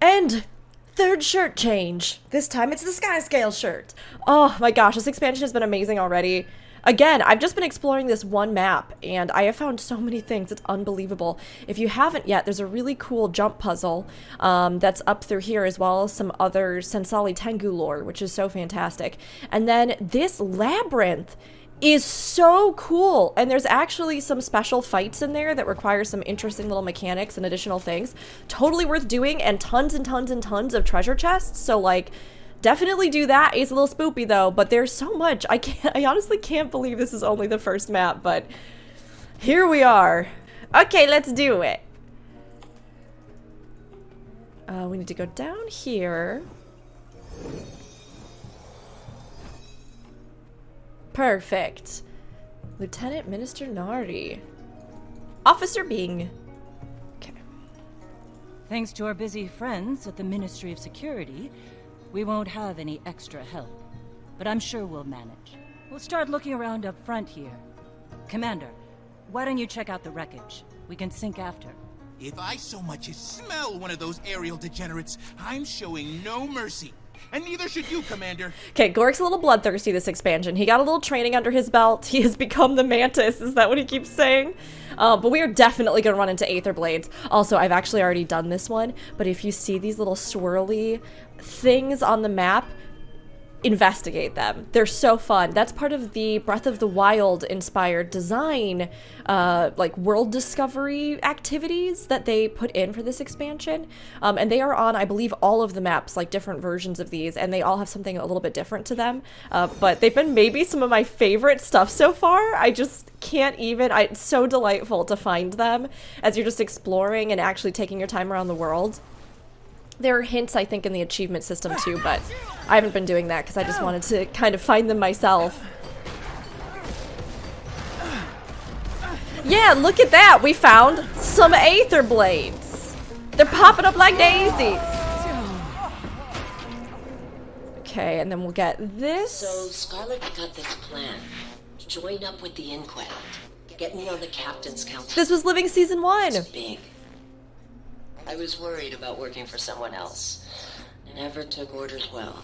And third shirt change. This time it's the Sky Scale shirt. Oh my gosh, this expansion has been amazing already. Again, I've just been exploring this one map, and I have found so many things. It's unbelievable. If you haven't yet, there's a really cool jump puzzle that's up through here, as well as some other Sensali Tengu lore, which is so fantastic. And then this labyrinth is so cool, and there's actually some special fights in there that require some interesting little mechanics and additional things. Totally worth doing, and tons and tons and tons of treasure chests, so like definitely do that. It's a little spoopy though, but there's so much. I honestly can't believe this is only the first map, but here we are. Okay, let's do it. We need to go down here. Perfect. Lieutenant Minister Nari. Officer Bing. Okay. Thanks to our busy friends at the Ministry of Security, we won't have any extra help. But I'm sure we'll manage. We'll start looking around up front here. Commander, why don't you check out the wreckage? We can sync after. If I so much as smell one of those aerial degenerates, I'm showing no mercy. And neither should you, Commander. Okay, Gork's a little bloodthirsty this expansion. He got a little training under his belt. He has become the Mantis. Is that what he keeps saying? But we are definitely going to run into Aetherblades. Also, I've actually already done this one, but if you see these little swirly things on the map, investigate them. They're so fun. That's part of the Breath of the Wild inspired design, like world discovery activities that they put in for this expansion. And they are on, I believe, all of the maps, like different versions of these, and they all have something a little bit different to them. But they've been maybe some of my favorite stuff so far. I just can't even, it's so delightful to find them as you're just exploring and actually taking your time around the world. There are hints, I think, in the achievement system too, but I haven't been doing that because I just wanted to kind of find them myself. Yeah, look at that! We found some Aetherblades! They're popping up like daisies! Okay, and then we'll get this. So, Scarlet got this plan. Join up with the Inquest. Get me on the Captain's Council. This was Living Season 1! It's big. I was worried about working for someone else. Never took orders well.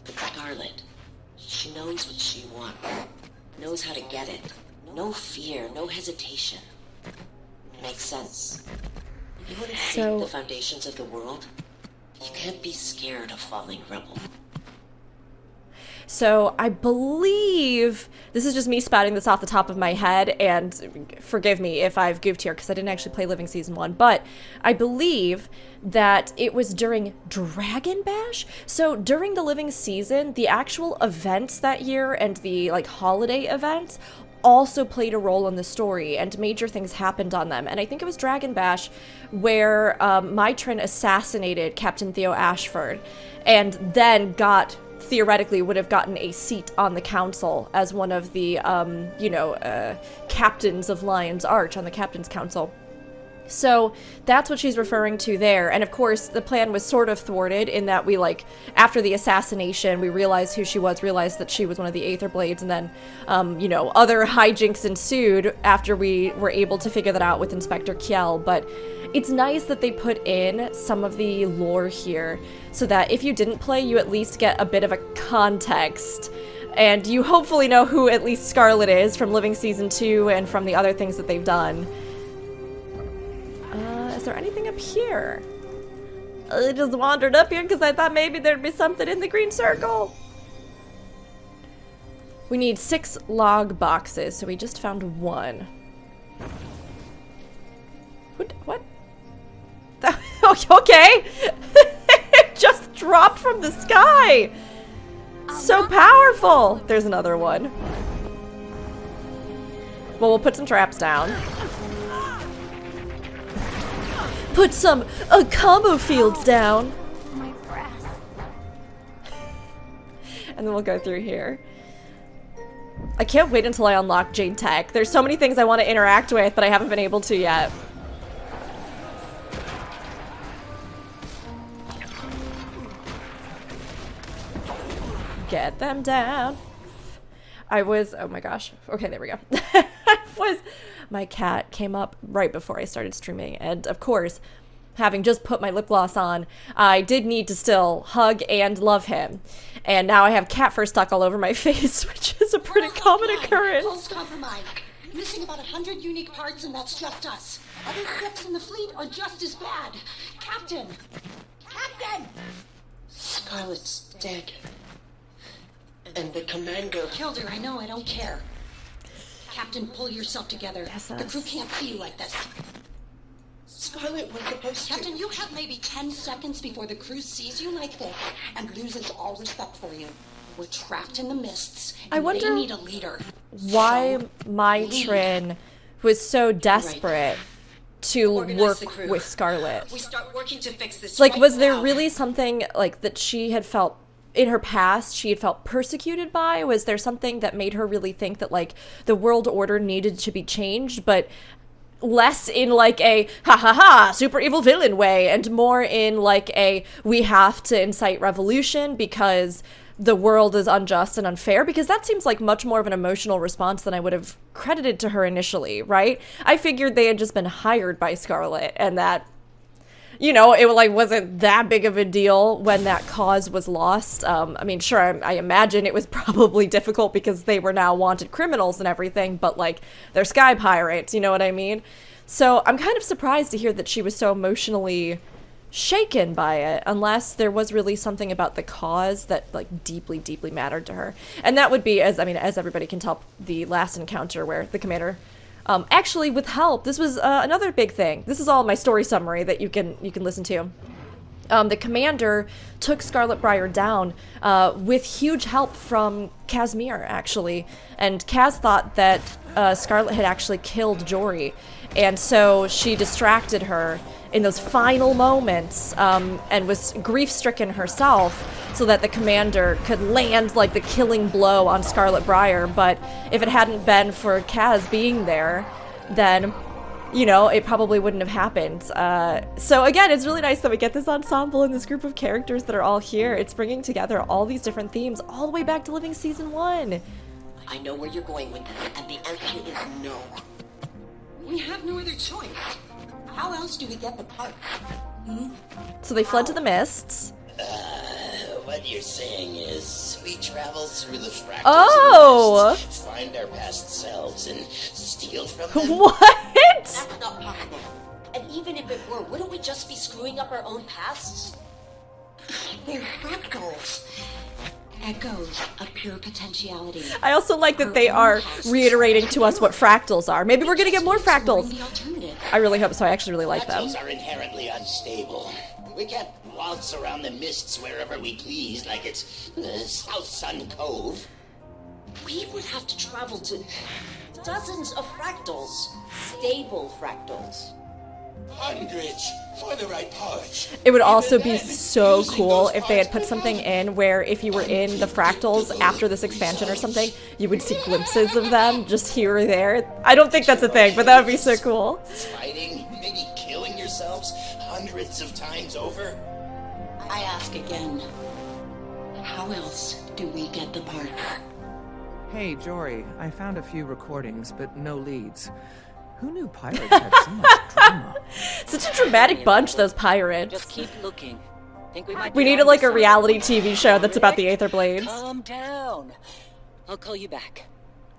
But Scarlet, she knows what she wants. Knows how to get it. No fear, no hesitation. Makes sense. You want to shape the foundations of the world? You can't be scared of falling rubble. So I believe, this is just me spouting this off the top of my head, and forgive me if I've goofed here because I didn't actually play Living Season 1, but I believe that it was during Dragon Bash. So during the Living Season, the actual events that year and the like holiday events also played a role in the story, and major things happened on them. And I think it was Dragon Bash where Mitrin assassinated Captain Theo Ashford and then theoretically would have gotten a seat on the council as one of the, captains of Lion's Arch on the Captain's Council. So that's what she's referring to there. And of course, the plan was sort of thwarted in that we, after the assassination, we realized who she was, realized that she was one of the Aetherblades, and then, other hijinks ensued after we were able to figure that out with Inspector Kiel. But it's nice that they put in some of the lore here so that if you didn't play, you at least get a bit of a context. And you hopefully know who at least Scarlet is from Living Season 2 and from the other things that they've done. Is there anything up here? I just wandered up here because I thought maybe there'd be something in the green circle. We need 6 log boxes, so we just found 1. What? Okay. It just dropped from the sky. So powerful. There's another one. Well, we'll put some traps down. Put some combo fields down. My breath. And then we'll go through here. I can't wait until I unlock Jade Tech. There's so many things I want to interact with, but I haven't been able to yet. Get them down. Oh my gosh. Okay, there we go. My cat came up right before I started streaming, and of course, having just put my lip gloss on, I did need to still hug and love him. And now I have cat fur stuck all over my face, which is a pretty common occurrence. Pulse compromise. Missing about 100 unique parts, and that's just us. Other ships in the fleet are just as bad. Captain! Captain! Scarlet's dead. And the commander... Killed her, I know, I don't care. Captain, pull yourself together. Yes, the crew can't see you like this. Scarlet was supposed to... Captain, you have maybe 10 seconds before the crew sees you like this and loses all respect for you. We're trapped in the mists, and I wonder they need a leader. why Trin was so desperate to Organize the work crew. with Scarlet. We start working to fix this Like, right was there now. really something, like, that she had felt in her past she had felt persecuted by? Was there something that made her really think that, like, the world order needed to be changed, but less in, like, a ha-ha-ha, super evil villain way, and more in, like, a we have to incite revolution because the world is unjust and unfair? Because that seems like much more of an emotional response than I would have credited to her initially, right? I figured they had just been hired by Scarlet, and that, you know, it like wasn't that big of a deal when that cause was lost. I mean, sure, I imagine it was probably difficult because they were now wanted criminals and everything, but like, they're sky pirates, you know what I mean? So I'm kind of surprised to hear that she was so emotionally shaken by it, unless there was really something about the cause that like deeply, deeply mattered to her. And that would be, as everybody can tell, the last encounter where the commander, actually with help, this was another big thing. This is all my story summary that you can listen to. The commander took Scarlet Briar down with huge help from Casimir, actually. And Kaz thought that Scarlet had actually killed Jory. And so she distracted her in those final moments and was grief-stricken herself so that the commander could land like the killing blow on Scarlet Briar. But if it hadn't been for Kaz being there, then, you know, it probably wouldn't have happened. So again, it's really nice that we get this ensemble and this group of characters that are all here. It's bringing together all these different themes all the way back to Living Season 1. I know where you're going with this, and the answer is no. We have no other choice. How else do we get the part? So they fled to the mists. What you're saying is we travel through the fractals Oh! and mists, find our past selves and steal from them? What? That's not possible. And even if it were, wouldn't we just be screwing up our own pasts? They're fractals. Echoes of pure potentiality. I also like that they are reiterating to us what fractals are. Maybe we're gonna get more fractals. The alternative. I really hope so. I actually really like them. Fractals are inherently unstable. We can't waltz around the mists wherever we please like it's South Sun Cove. We would have to travel to dozens of fractals. Stable fractals. Hundreds for the right parts. It would also be so cool if they had put something in where if you were in the fractals after this expansion or something, you would see glimpses of them just here or there. I don't think that's a thing, but that would be so cool. Fighting, maybe killing yourselves hundreds of times over. I ask again. How else do we get the part? Hey, Jory, I found a few recordings, but no leads. Who knew pirates had so much drama? Such a dramatic bunch, those pirates. Just keep looking. Think we might We be needed onto like a something. reality TV show that's about the Aetherblades. Calm down. I'll call you back.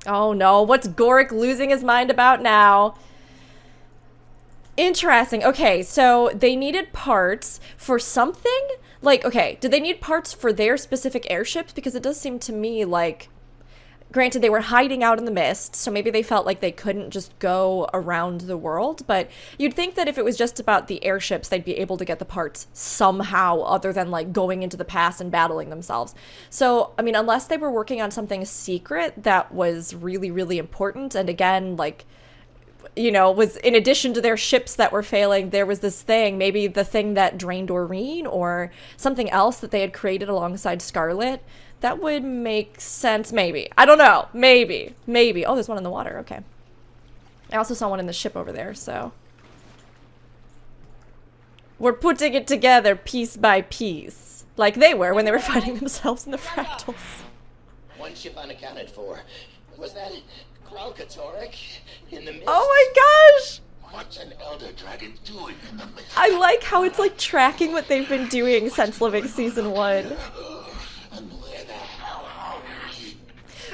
Oh no, what's Gorick losing his mind about now? Interesting. Okay, so they needed parts for something? Like, okay, did they need parts for their specific airships? Because it does seem to me like, granted, they were hiding out in the mist, so maybe they felt like they couldn't just go around the world, but you'd think that if it was just about the airships, they'd be able to get the parts somehow other than, like, going into the past and battling themselves. So, I mean, unless they were working on something secret that was really, really important, and again, like, you know, was in addition to their ships that were failing, there was this thing, maybe the thing that drained Aurene or something else that they had created alongside Scarlet. That would make sense, maybe. I don't know. Maybe. Maybe. Oh, there's one in the water. Okay. I also saw one in the ship over there, so. We're putting it together piece by piece. Like they were when they were fighting themselves in the fractals. One ship unaccounted for. Was that Kralkatorek in the mist? Oh my gosh! What's an elder dragon doing in the mist? I like how it's like tracking what they've been doing since living season 1. And where the hell are we?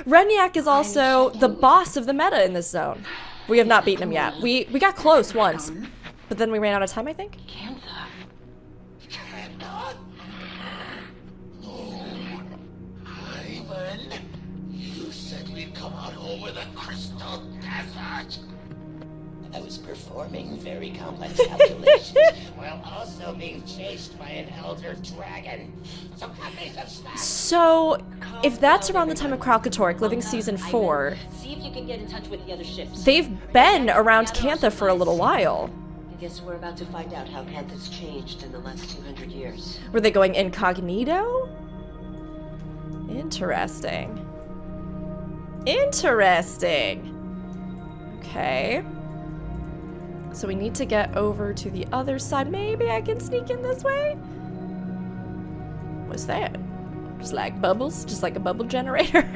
Renyak is also the boss of the meta in this zone. We have not beaten him yet. We got close once, but then we ran out of time, I think. Cantha. Cannot. No. Ivan, you said we'd come out over the crystal desert. I was performing very complex calculations while also being chased by an elder dragon. So cut me some slack. So, if that's around the time of Kralkatork, living season 4, See if you can get in touch with the other ships. they've been around Cantha for a little while. I guess we're about to find out how Cantha's changed in the last 200 years. Were they going incognito? Interesting. Interesting. Okay. So we need to get over to the other side. Maybe I can sneak in this way? What's that? Just like bubbles? Just like a bubble generator?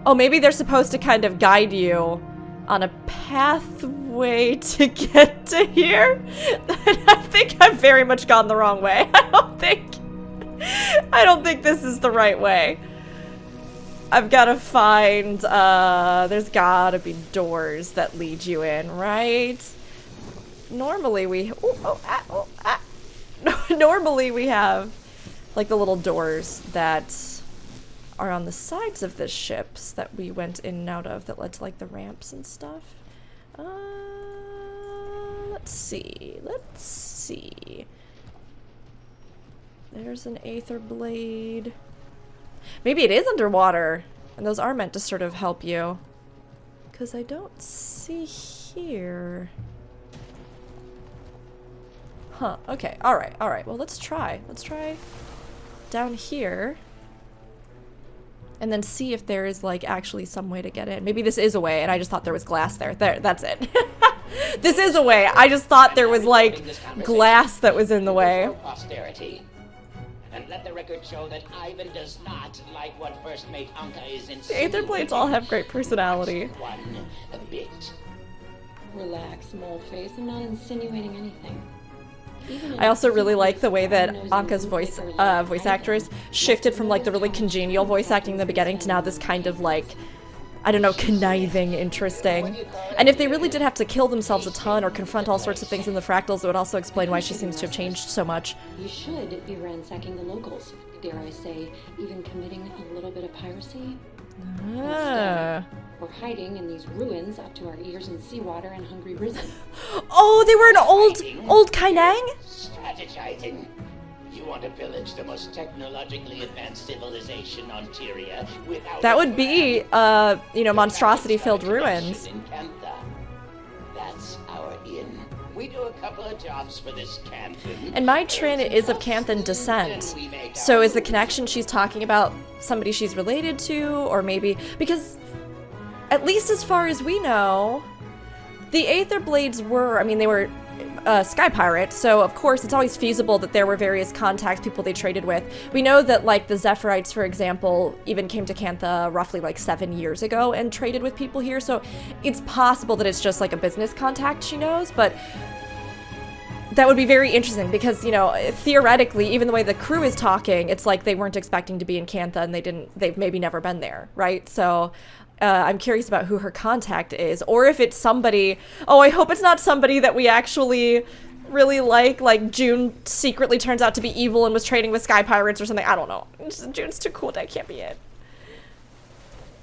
Oh, maybe they're supposed to kind of guide you on a pathway to get to here? I think I've very much gone the wrong way. I don't think this is the right way. I've got to find, there's gotta be doors that lead you in, right? Normally we, normally we have, like, the little doors that are on the sides of the ships that we went in and out of that led to, like, the ramps and stuff. Let's see. There's an Aetherblade. Maybe it is underwater, and those are meant to sort of help you. Because I don't see here. Huh, okay, alright. Well, let's try. Let's try down here. And then see if there is, like, actually some way to get in. Maybe this is a way, and I just thought there was glass there. There, that's it. This is a way. I just thought there was, like, glass that was in the way. Posterity. And let the record show that Ivan does not like what First Mate Anka is The insinuating. Aetherblades all have great personality. One a bit. Relax, Moleface. I'm not insinuating anything. I also really like the way that Anka's voice actress shifted from, like, the really congenial voice acting in the beginning to now this kind of, like, I don't know, conniving, interesting. And if they really did have to kill themselves a ton or confront all sorts of things in the fractals, it would also explain why she seems to have changed so much. You should be ransacking the locals. Dare I say, even committing a little bit of piracy? Ah. We're hiding in these ruins up to our ears in seawater and hungry risen. Oh, they were an old Kainang? Strategizing. You want to pillage the most technologically advanced civilization on Tyria without... That would be, you know, monstrosity-filled ruins. In Cantha. That's our in. We do a couple of jobs for this Canton. And my Trin is of Canthan descent. So is the connection she's talking about somebody she's related to, or maybe... Because, at least as far as we know, the Aetherblades were, I mean, they were sky pirates, so of course it's always feasible that there were various contacts, people they traded with. We know that, like, the Zephyrites, for example, even came to Cantha roughly, like, 7 years ago and traded with people here, so it's possible that it's just, like, a business contact she knows, but that would be very interesting because, you know, theoretically, even the way the crew is talking, it's like they weren't expecting to be in Cantha and they've maybe never been there, right? So I'm curious about who her contact is, or if it's somebody, oh, I hope it's not somebody that we actually really like June secretly turns out to be evil and was trading with sky pirates or something. I don't know. June's too cool, that can't be it.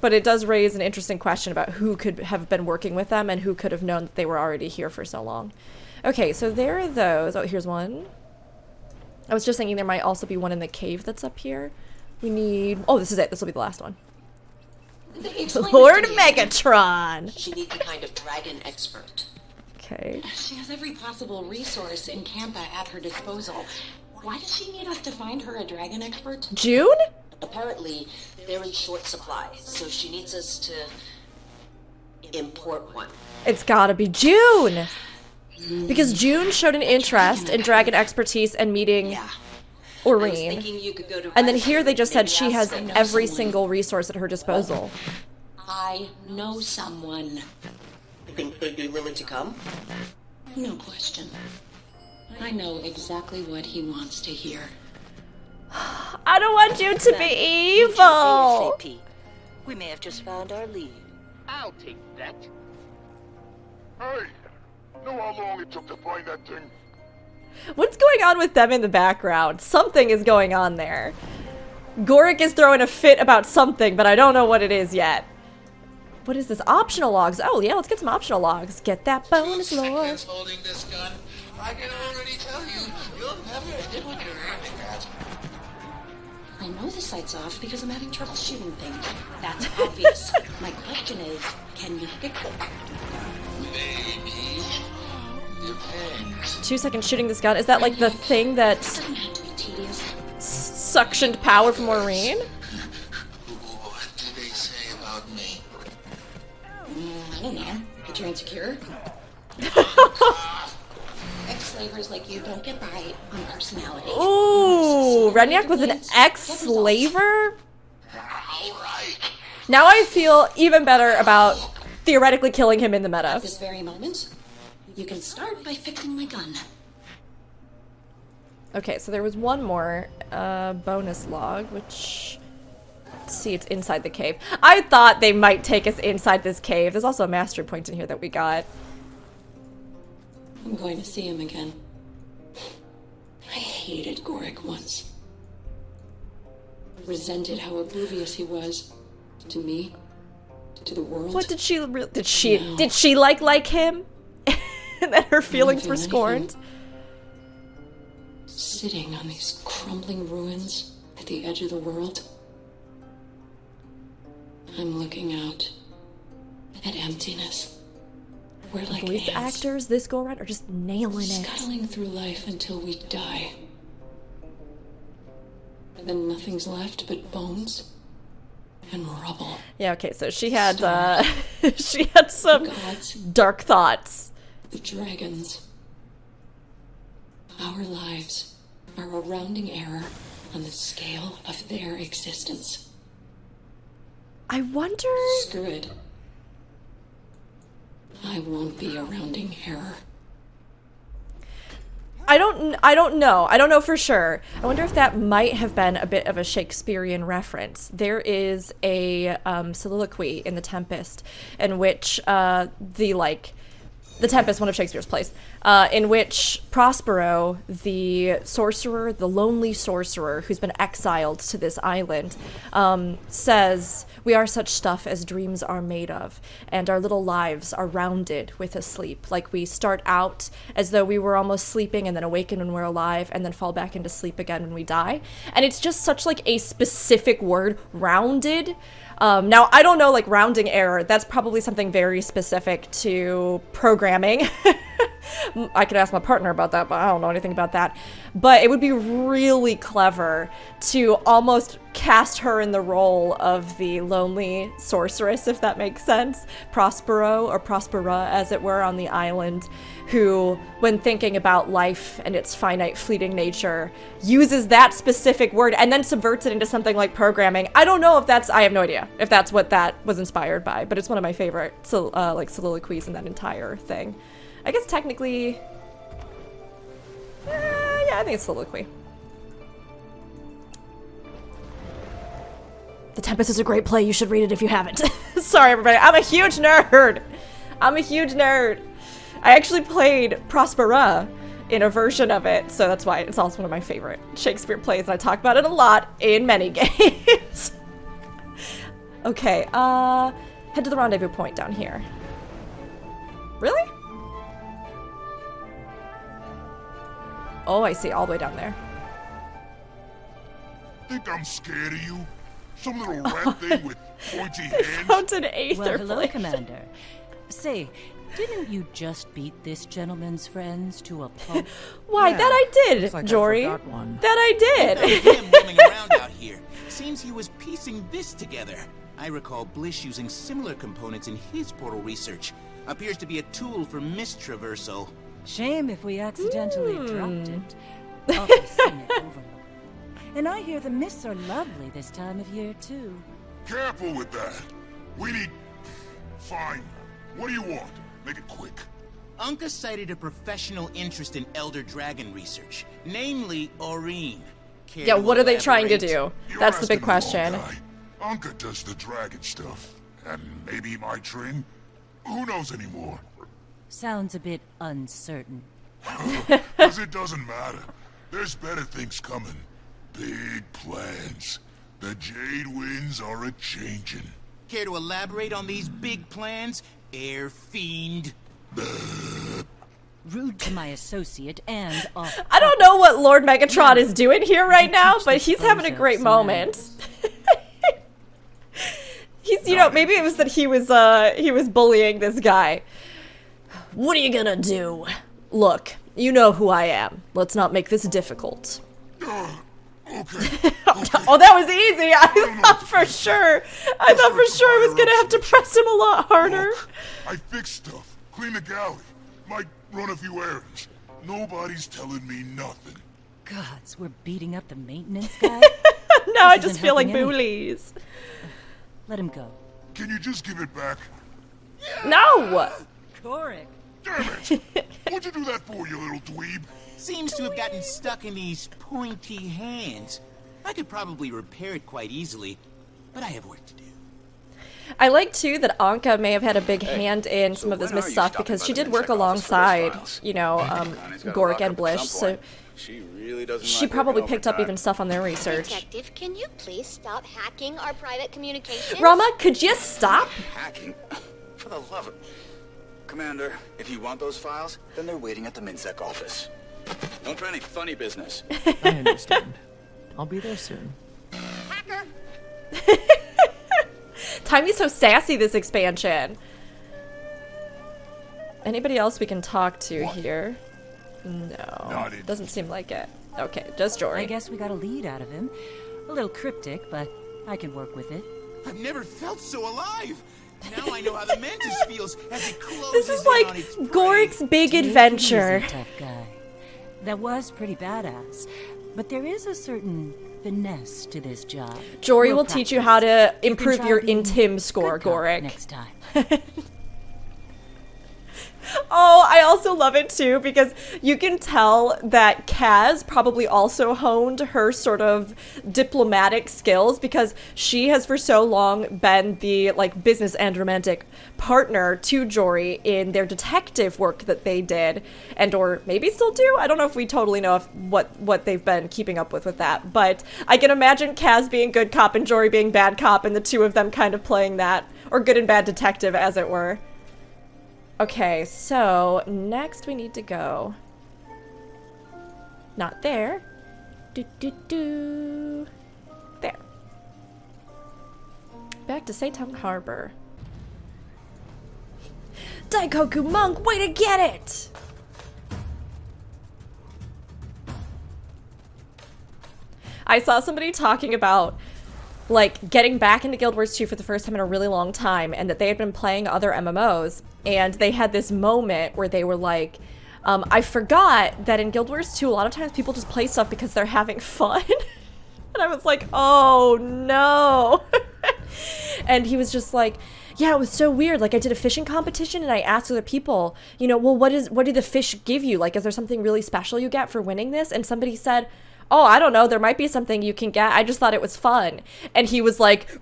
But it does raise an interesting question about who could have been working with them and who could have known that they were already here for so long. Okay, so there are those. Oh, here's one. I was just thinking there might also be one in the cave that's up here. We need... Oh, this is it. This will be the last one. Lord Megatron! She needs a kind of dragon expert. Okay. She has every possible resource in Cantha at her disposal. Why does she need us to find her a dragon expert? June? Apparently, they're in short supply, so she needs us to import one. It's gotta be June! Because June showed an interest in dragon expertise and meeting Yeah. I was Aurene. thinking you could go to And then Rama here they just said and she has ask them. every single resource at her disposal. I know someone. think they'd be willing to come? No question. I know exactly what he wants to hear. I don't want you to be evil. ASAP. We may have just found our lead. I'll take that. Hey, know how long it took to find that thing? What's going on with them in the background? Something is going on there. Gorik is throwing a fit about something, but I don't know what it is yet. What is this? Optional logs. Oh, yeah, let's get some optional logs. Get that bonus lore. Holding this gun, I can already tell you, you'll never get what you're aiming at. I know the sight's off because I'm having trouble shooting things. That's obvious. My question is, can you fix it? Maybe. Depends. 2 seconds shooting this gun. Is that like the thing that Doesn't have to be tedious. suctioned power from Aurene? What did they say about me? I don't know. That you're insecure? Ex-slavers like you don't get by on personality. Ooh, Redneck was an ex-slaver? Alright. Now I feel even better about theoretically killing him in the meta. At this very moment, you can start by fixing my gun. Okay, so there was one more bonus log, which... Let's see, it's inside the cave. I thought they might take us inside this cave. There's also a mastery point in here that we got. I'm going to see him again. I hated Gorik once. Resented how oblivious he was to me, to the world. What did she did she like him? And that her feelings were scorned? Sitting on these crumbling ruins at the edge of the world, I'm looking out at emptiness. We're like Voice ants, actors this go around are just nailing it. scuttling through life until we die. And then nothing's left but bones and rubble. Yeah, okay, so she had she had some Gods, dark thoughts. the dragons. Our lives are a rounding error on the scale of their existence. I wonder. Screw it. I won't be a rounding error. I don't know. I don't know for sure. I wonder if that might have been a bit of a Shakespearean reference. There is a soliloquy in The Tempest in which The Tempest, one of Shakespeare's plays, in which Prospero, the sorcerer, the lonely sorcerer who's been exiled to this island, says, "We are such stuff as dreams are made of, and our little lives are rounded with a sleep. Like we start out as though we were almost sleeping and then awaken when we're alive and then fall back into sleep again when we die." And it's just such like a specific word, rounded. Now, I don't know, like, rounding error. That's probably something very specific to programming. I could ask my partner about that, but I don't know anything about that. But it would be really clever to almost cast her in the role of the lonely sorceress, if that makes sense. Prospero, or Prospera, as it were, on the island, who, when thinking about life and its finite, fleeting nature, uses that specific word and then subverts it into something like programming. I don't know if that's, I have no idea if that's what that was inspired by, but it's one of my favorite soliloquies in that entire thing. I guess technically, yeah, I think it's soliloquy. The Tempest is a great play. You should read it if you haven't. Sorry, everybody. I'm a huge nerd. I actually played Prospera in a version of it, so that's why it's also one of my favorite Shakespeare plays, and I talk about it a lot in many games. Okay, head to the rendezvous point down here. Really? Oh, I see, all the way down there. Think I'm scared of you? Some little rat thing with pointy hands? Found an Aetherblade. Well, hello, Commander. Say, didn't you just beat this gentleman's friends to a pulp? Why, Yeah, that I did, looks like I Jory. forgot one. That I did. Him roaming around out here. Seems he was piecing this together. I recall Blish using similar components in his portal research. Appears to be a tool for mist traversal. Shame if we accidentally dropped it. Off the scenic overlook. And I hear the mists are lovely this time of year, too. Careful with that. We need... Fine. What do you want? Make it quick. Anka cited a professional interest in Elder Dragon research, namely Aurene. Care Yeah, to what are they trying to elaborate? do? You're That's the big asking the question. wrong guy. Anka does the dragon stuff. And maybe my train? Who knows anymore? Sounds a bit uncertain. Because it doesn't matter. There's better things coming. Big plans. The Jade Winds are a-changin'. Care to elaborate on these big plans, Air Fiend? Rude to my associate and off. I don't know what Lord Megatron is doing here right now, but he's having a great moment. He's, you know, maybe it was that he was bullying this guy. What are you gonna do? Look, you know who I am. Let's not make this difficult. Okay. Oh, that was easy. I thought for sure I was gonna have to press him a lot harder. Look, I fix stuff. Clean the galley. Might run a few errands. Nobody's telling me nothing. Gods, we're beating up the maintenance guy? Now I This just isn't feel like helping any. bullies. Let him go. Can you just give it back? No! Gorik. Damn it! What'd you do that for, you little dweeb? Seems to have gotten stuck in these pointy hands. I could probably repair it quite easily, but I have work to do. I like too that Anka may have had a big hand in some of this when are you stuff stopping because by she the did work Minsec office for those alongside, files? you know, Connie's gotta Gorik lock and up at Blish, some so point. She really doesn't she like probably working picked up overtime. even stuff on their research. Detective, can you please stop hacking our private communications? Rama, could you stop? Hacking? For the love of... Commander, if you want those files, then they're waiting at the MinSec office. Don't try any funny business. I understand. I'll be there soon. Hacker! Timey's so sassy this expansion. Anybody else we can talk to here? No. Doesn't seem like it. Okay, just Jory. I guess we got a lead out of him. A little cryptic, but I can work with it. I've never felt so alive. Now I know how the Mantis feels as it closes This is in like on its prey. Gorik's big Take it adventure. easy, tough guy. That was pretty badass, but there is a certain finesse to this job. Jory We'll will teach you how practice. to improve try your being intim score, good cop Gorik. next time. Oh, I also love it too because you can tell that Kaz probably also honed her sort of diplomatic skills because she has for so long been the like business and romantic partner to Jory in their detective work that they did and or maybe still do. I don't know if we totally know if what they've been keeping up with that, but I can imagine Kaz being good cop and Jory being bad cop and the two of them kind of playing that or good and bad detective as it were. Okay, so next we need to go. Not there. There. Back to Seitung Harbor. Daikoku Monk, way to get it! I saw somebody talking about like getting back into Guild Wars 2 for the first time in a really long time and that they had been playing other MMOs and they had this moment where they were like, I forgot that in Guild Wars 2 a lot of times people just play stuff because they're having fun. And I was like, oh no. And he was just like, yeah, it was so weird. Like I did a fishing competition and I asked other people, you know, well, what do the fish give you? Like, is there something really special you get for winning this? And somebody said, oh, I don't know, there might be something you can get. I just thought it was fun. And he was like,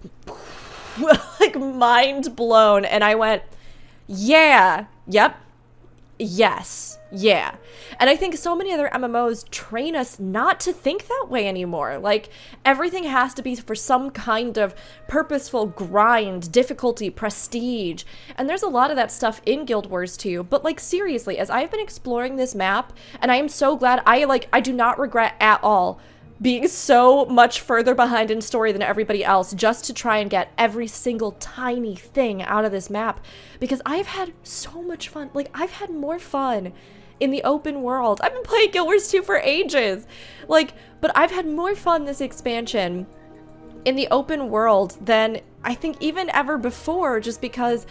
like mind blown. And I went, yeah, yep, yes, yeah. And I think so many other MMOs train us not to think that way anymore. Like everything has to be for some kind of purposeful grind, difficulty, prestige. And there's a lot of that stuff in Guild Wars 2. But like seriously, as I've been exploring this map, and I am so glad, I do not regret at all being so much further behind in story than everybody else just to try and get every single tiny thing out of this map because I've had so much fun. Like I've had more fun in the open world. I've been playing Guild Wars 2 for ages. Like, but I've had more fun this expansion in the open world than I think even ever before just because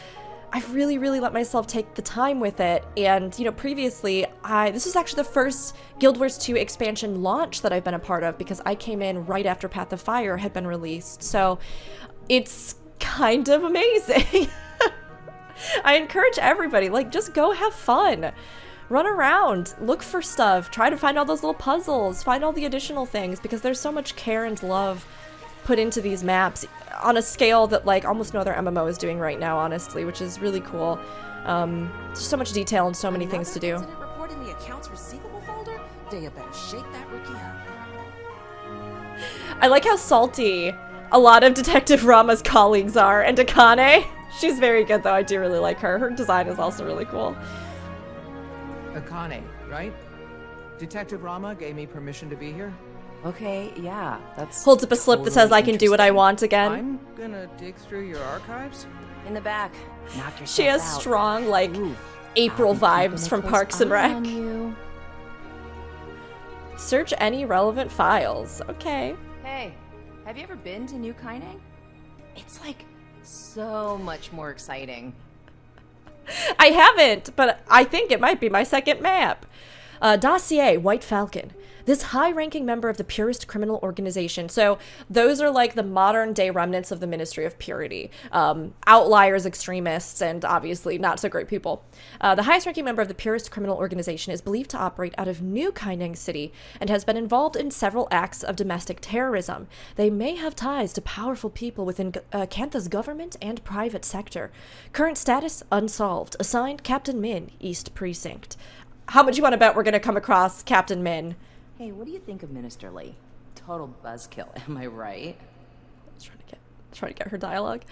I've really, really let myself take the time with it. And, you know, previously, this was actually the first Guild Wars 2 expansion launch that I've been a part of because I came in right after Path of Fire had been released. So it's kind of amazing. I encourage everybody, like, just go have fun. Run around, look for stuff, try to find all those little puzzles, find all the additional things, because there's so much care and love put into these maps on a scale that, like, almost no other MMO is doing right now, honestly, which is really cool. There's so much detail and so many things to do. Incident report in the accounts receivable folder? They better shake that rookie up. I like how salty a lot of Detective Rama's colleagues are, and Akane. She's very good, though. I do really like her. Her design is also really cool. Akane, right? Detective Rama gave me permission to be here. Okay, yeah, that's... Holds up a slip that says, I can do what I want again. I'm gonna dig through your archives. In the back. Knock yourself She has out. strong, like, Ooh, April I'll be vibes keeping a from close Parks and eye Rec. on you. Search any relevant files. Okay. Hey, have you ever been to New Kaineng? It's like so much more exciting. I haven't, but I think it might be my second map. Dossier, White Falcon. This high-ranking member of the Purist Criminal Organization. So those are like the modern-day remnants of the Ministry of Purity. Outliers, extremists, and obviously not so great people. The highest-ranking member of the Purist Criminal Organization is believed to operate out of New Kaineng City and has been involved in several acts of domestic terrorism. They may have ties to powerful people within Cantha's government and private sector. Current status, unsolved. Assigned, Captain Min, East Precinct. How much you want to bet we're going to come across Captain Min? Hey, what do you think of Minister Lee? Total buzzkill, am I right? Try to get her dialogue.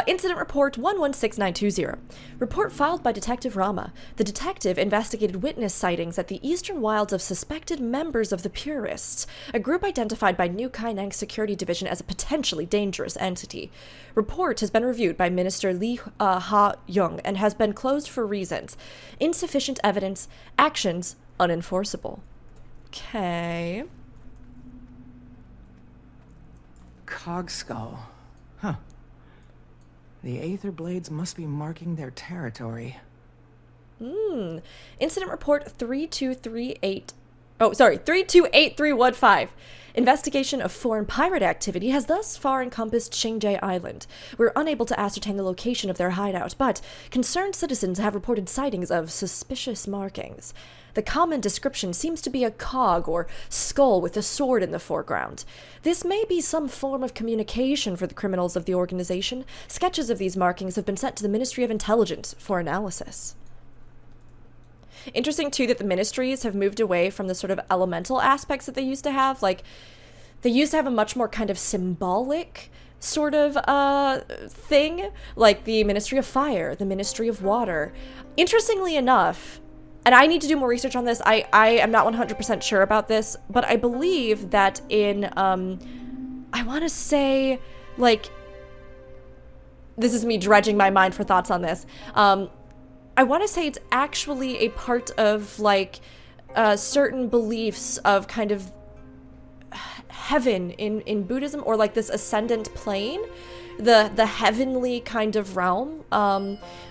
Incident report 116920. Report filed by Detective Rama. The detective investigated witness sightings at the eastern wilds of suspected members of the Purists, a group identified by New Kaineng Security Division as a potentially dangerous entity. Report has been reviewed by Minister Lee Ha-young and has been closed for reasons. Insufficient evidence. Actions unenforceable. Okay. Cogskull. Huh. The Aetherblades must be marking their territory. Incident report 328315. Investigation of foreign pirate activity has thus far encompassed Qingzhou Island. We're unable to ascertain the location of their hideout, but concerned citizens have reported sightings of suspicious markings. The common description seems to be a cog or skull with a sword in the foreground. This may be some form of communication for the criminals of the organization. Sketches of these markings have been sent to the Ministry of Intelligence for analysis. Interesting, too, that the ministries have moved away from the sort of elemental aspects that they used to have. Like, they used to have a much more kind of symbolic sort of thing, like the Ministry of Fire, the Ministry of Water. Interestingly enough, and I need to do more research on this, I am not 100% sure about this, but I believe that in, I want to say, like, this is me dredging my mind for thoughts on this, I want to say it's actually a part of, like, certain beliefs of kind of heaven in Buddhism, or like this ascendant plane, the heavenly kind of realm,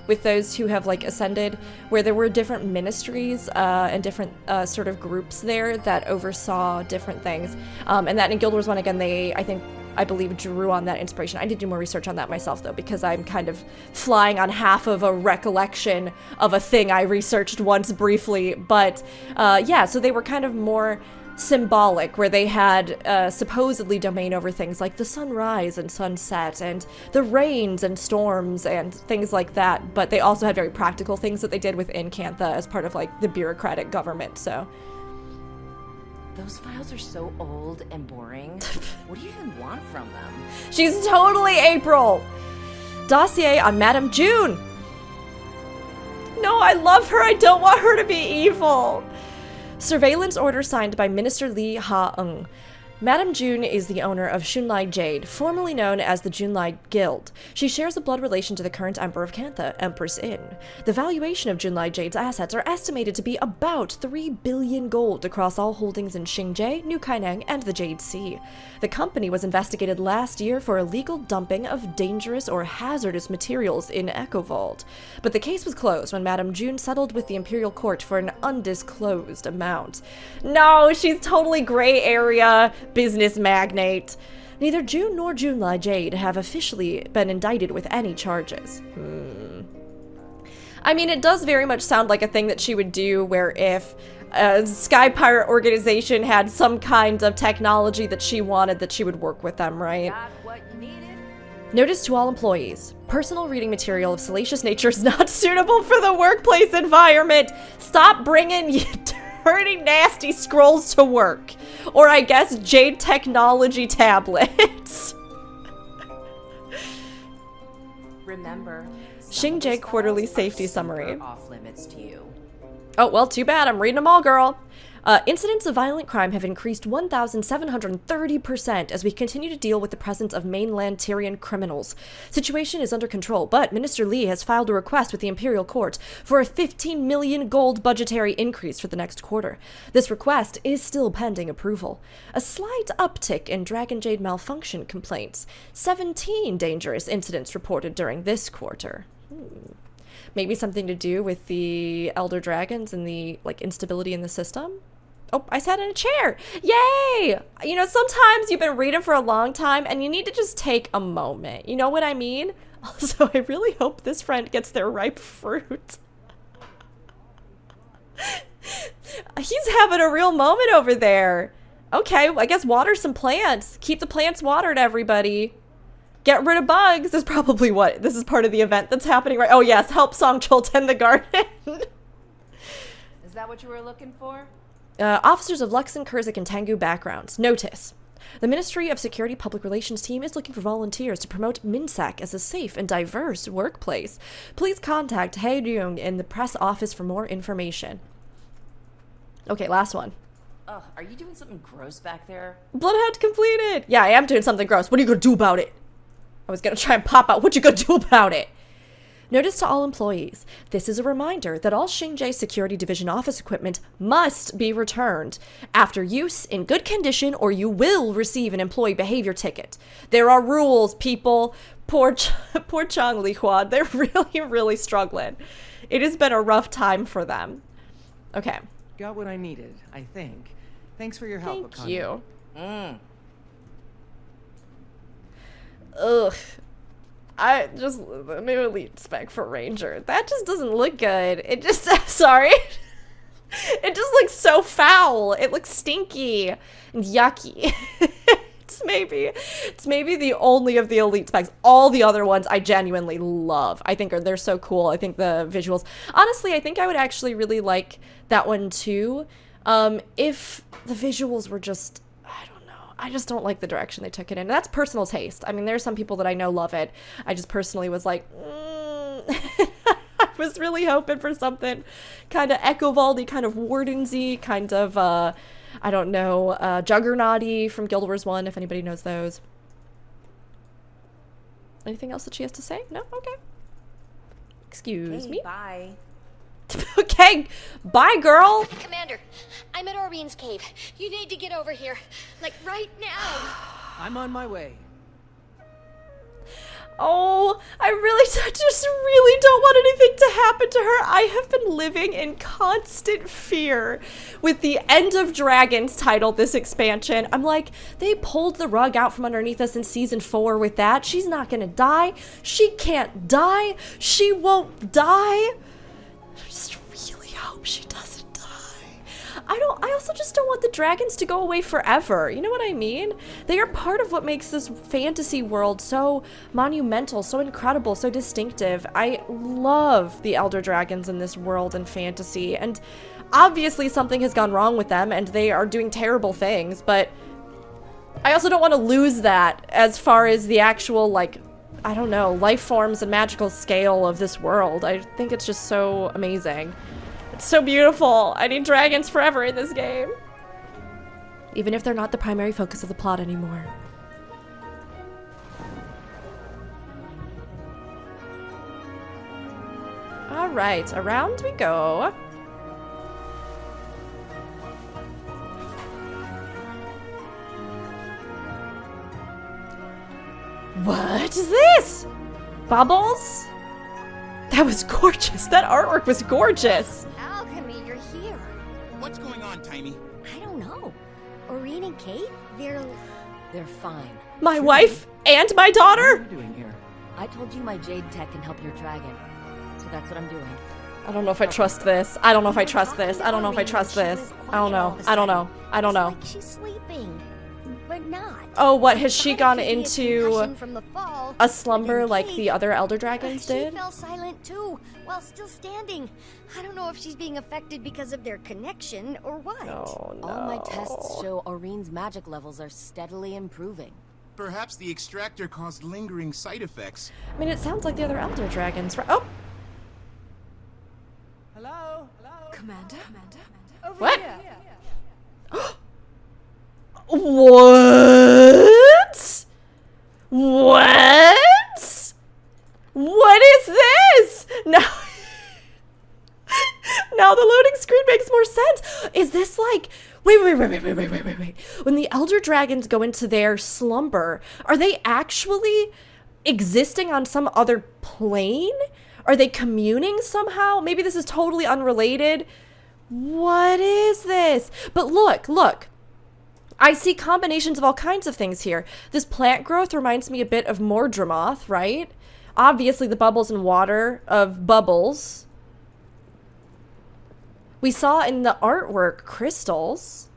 with those who have like ascended, where there were different ministries and different sort of groups there that oversaw different things, and that in Guild Wars 1, again, I believe drew on that inspiration. I did do more research on that myself, though, because I'm kind of flying on half of a recollection of a thing I researched once briefly. But yeah, so they were kind of more symbolic, where they had supposedly domain over things like the sunrise and sunset and the rains and storms and things like that. But they also had very practical things that they did within Cantha as part of like the bureaucratic government, so... Those files are so old and boring. What do you even want from them? She's totally April! Dossier on Madame June! No, I love her. I don't want her to be evil. Surveillance order signed by Minister Lee Ha-eung. Madame June is the owner of Xunlai Jade, formerly known as the Junlai Guild. She shares a blood relation to the current Emperor of Cantha, Empress In. The valuation of Junlai Jade's assets are estimated to be about 3 billion gold across all holdings in Xingzhou, New Kaineng, and the Jade Sea. The company was investigated last year for illegal dumping of dangerous or hazardous materials in Echovault. But the case was closed when Madame June settled with the Imperial Court for an undisclosed amount. No, she's totally gray area business magnate. Neither June nor Junlai Jade have officially been indicted with any charges. I mean, it does very much sound like a thing that she would do, where if a Sky Pirate organization had some kind of technology that she wanted, that she would work with them, right? Got what you needed? Notice to all employees. Personal reading material of salacious nature is not suitable for the workplace environment. Stop bringing you dirty, nasty scrolls to work. Or I guess Jade technology tablets. Remember, Xingjie Quarterly Safety Summary. Off limits to you. Oh, well, too bad. I'm reading them all, girl. Incidents of violent crime have increased 1,730% as we continue to deal with the presence of mainland Tyrian criminals. Situation is under control, but Minister Li has filed a request with the Imperial Court for a 15 million gold budgetary increase for the next quarter. This request is still pending approval. A slight uptick in Dragon Jade malfunction complaints. 17 dangerous incidents reported during this quarter. Maybe something to do with the Elder Dragons and the, like, instability in the system? Oh, I sat in a chair. Yay! You know, sometimes you've been reading for a long time and you need to just take a moment. You know what I mean? Also, I really hope this friend gets their ripe fruit. He's having a real moment over there. Okay, I guess water some plants. Keep the plants watered, everybody. Get rid of bugs. This is probably what, this is part of the event that's happening, right? Oh yes, help Songchul tend the garden. Is that what you were looking for? Officers of Luxon, Kurzik, and Tengu backgrounds. Notice. The Ministry of Security Public Relations team is looking for volunteers to promote Minsak as a safe and diverse workplace. Please contact Hei Ryung in the press office for more information. Okay, last one. Ugh, are you doing something gross back there? Bloodhound completed! Yeah, I am doing something gross. What are you gonna do about it? I was gonna try and pop out. What you gonna do about it? Notice to all employees, this is a reminder that all Xingjie Security Division office equipment must be returned after use in good condition, or you will receive an employee behavior ticket. There are rules, people. Poor Chang Li Hua. They're really, really struggling. It has been a rough time for them. Okay. Got what I needed, I think. Thanks for your help, Thank you. Akane. Ugh. I just, the new elite spec for Ranger. That just doesn't look good. It just, sorry. It just looks so foul. It looks stinky and yucky. It's maybe the only of the elite specs. All the other ones I genuinely love. I think they're so cool. I think the visuals. Honestly, I think I would actually really like that one too. If the visuals were just, I just don't like the direction they took it in. That's personal taste. I mean, there's some people that I know love it. I just personally was like, I was really hoping for something kind of Echo Valdi, kind of Wardensy, kind of, I don't know, Juggernauty from Guild Wars 1, if anybody knows those. Anything else that she has to say? No? Okay. Excuse me. Bye. Okay, bye, girl. Commander, I'm at Aurene's cave. You need to get over here, like right now. I'm on my way. Oh, I just really don't want anything to happen to her. I have been living in constant fear with the End of Dragons title, this expansion. I'm like, they pulled the rug out from underneath us in Season 4 with that. She's not gonna die. She can't die. She won't die. I just really hope she doesn't die. I also just don't want the dragons to go away forever. You know what I mean? They are part of what makes this fantasy world so monumental, so incredible, so distinctive. I love the elder dragons in this world and fantasy, and obviously something has gone wrong with them and they are doing terrible things, but I also don't want to lose that as far as the actual, like, I don't know, life forms and magical scale of this world. I think it's just so amazing. It's so beautiful. I need dragons forever in this game. Even if they're not the primary focus of the plot anymore. Alright, around we go. What is this? Bubbles? That was gorgeous. That artwork was gorgeous. Alchemy, you're here. What's going on, Timey? I don't know. Aurene and Kate, they're fine. My wife and my daughter? What are you doing here? I told you my jade tech can help your dragon, so that's what I'm doing. I don't know if I trust this. I don't know if I trust this. I don't know if I trust this. I don't know. I don't know. I don't know. Like she's sleeping, but not. Oh, what? Has she gone Thought it could be a into concussion from the fall, a slumber but like then the other Elder Dragons she did? fell silent too, while still standing. I don't know if she's being affected because of their connection or what. Oh, no. All my tests show Aurene's magic levels are steadily improving. Perhaps the extractor caused lingering side effects. I mean, it sounds like the other Elder Dragons. Oh! Hello? Commander? Over What? here. What? What? What is this? Now, now the loading screen makes more sense. Is this like... Wait. When the Elder Dragons go into their slumber, are they actually existing on some other plane? Are they communing somehow? Maybe this is totally unrelated. What is this? But look. I see combinations of all kinds of things here. This plant growth reminds me a bit of Mordramoth, right? Obviously the bubbles and water of bubbles. We saw in the artwork crystals.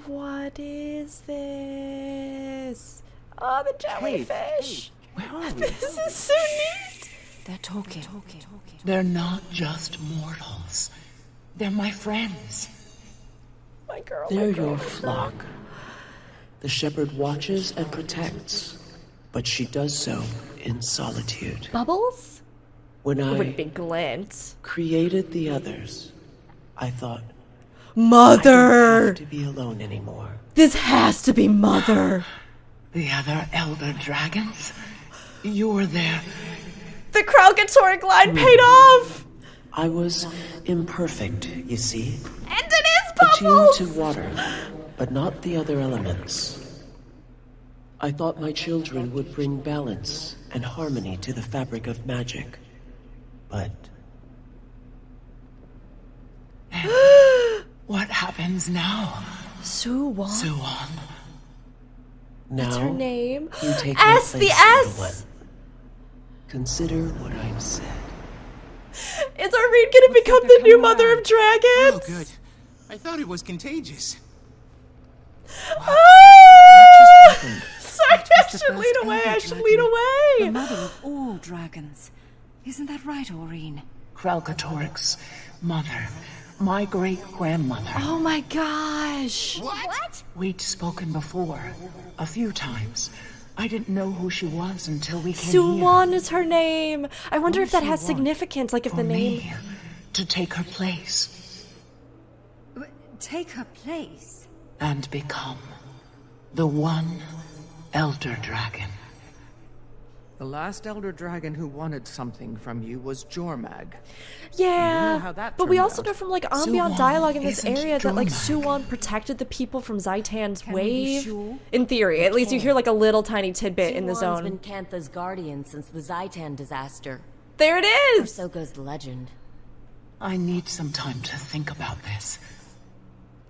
What is this? Oh, the jellyfish. Where are we? This is so neat. They're talking. They're not just mortals. They're my friends. My girl. They're your flock. The shepherd watches and protects, but she does so in solitude. Bubbles? When It would I be Glint. created the others, I thought I Mother! don't have to be alone anymore. This has to be Mother. The other elder dragons? You're there. The Kralkatoric line paid off! I was imperfect, you see. And it is Attuned Bubbles! to water, but not the other elements. I thought my children would bring balance and harmony to the fabric of magic. But... what happens now? Soo Won. Soo Won. That's her Now, name. you take my S, place, the little one. S! Consider what I've said. Is Aurene gonna become the new Mother of Dragons? Oh, good. I thought it was contagious. Ah! Sorry, I should lead away. I should lead The away. mother of all dragons. Isn't that right, Aurene? Kralkatoric's mother. My great-grandmother. Oh my gosh. What? We'd spoken before. A few times. I didn't know who she was until we came Soo here. Won is her name. I wonder if that Soo has Won. significance, like if For the name... me to take her place Take her place. and become the one elder dragon. The last Elder Dragon who wanted something from you was Jormag. Yeah, You know how that but we turned also out. know from like Soo ambient Won dialogue in this isn't area that like Jormag. Soo Won protected the people from Zaitan's Can we be wave. sure? In theory, at least you hear like a little tiny tidbit in the Soo Won's zone. been Cantha's guardian since the Zaitan disaster. There it Or is. so goes the legend. I need some time to think about this.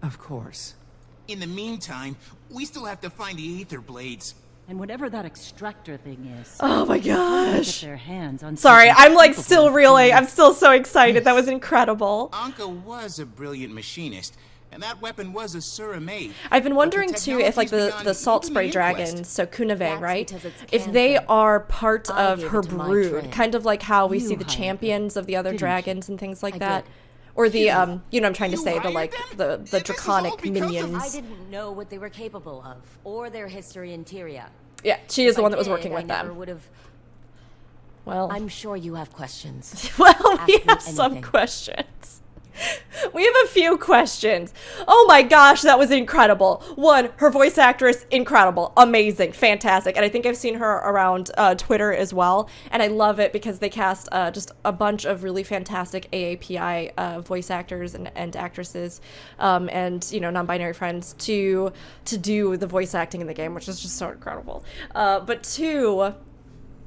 Of course. In the meantime, we still have to find the Aetherblades. And whatever that extractor thing is. Oh my Get gosh. their hands on Sorry, something I'm like capable still of reeling. doing I'm still so excited. That was incredible. Anka was a brilliant machinist, and that weapon was a Sura made. I've been wondering But the too if like technology's the salt beyond spray even the inquest. dragons, so Kunavang, That's right? because it's If they Cantha. are part I of gave her it to my brood, train. kind of like how we You see the hired champions of the other didn't dragons and things like I that. did. Or the you know what I'm trying to You say, the hired like them? the This is all draconic because of- minions. I didn't know what they were capable of, or their history in Tyria. Yeah, she is If the I one that was did, working I with never them. would have. Well, I'm sure you have questions. well, we Ask me have some anything. questions. We have a few questions. Oh my gosh, that was incredible. One, her voice actress, incredible, amazing, fantastic. And I think I've seen her around Twitter as well. And I love it because they cast just a bunch of really fantastic AAPI voice actors and actresses and, you know, non-binary friends to do the voice acting in the game, which is just so incredible. But two,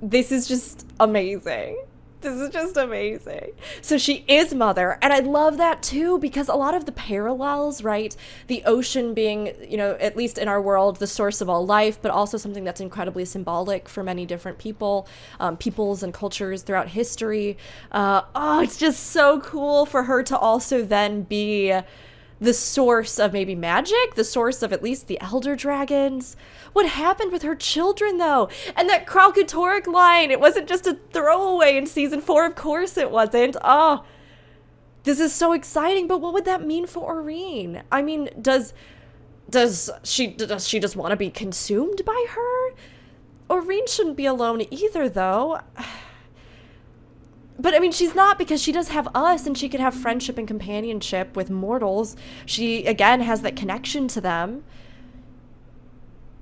this is just amazing. This is just amazing. So she is mother, and I love that too, because a lot of the parallels, right? The ocean being, you know, at least in our world, the source of all life, but also something that's incredibly symbolic for many different people, peoples and cultures throughout history. It's just so cool for her to also then be the source of maybe magic, the source of at least the elder dragons. What happened with her children, though? And that Kralkatorrik line, it wasn't just a throwaway in season 4, of course it wasn't. Oh, this is so exciting, but what would that mean for Aurene? I mean, does she just want to be consumed by her? Aurene shouldn't be alone either, though. But, I mean, she's not, because she does have us, and she could have friendship and companionship with mortals. She, again, has that connection to them.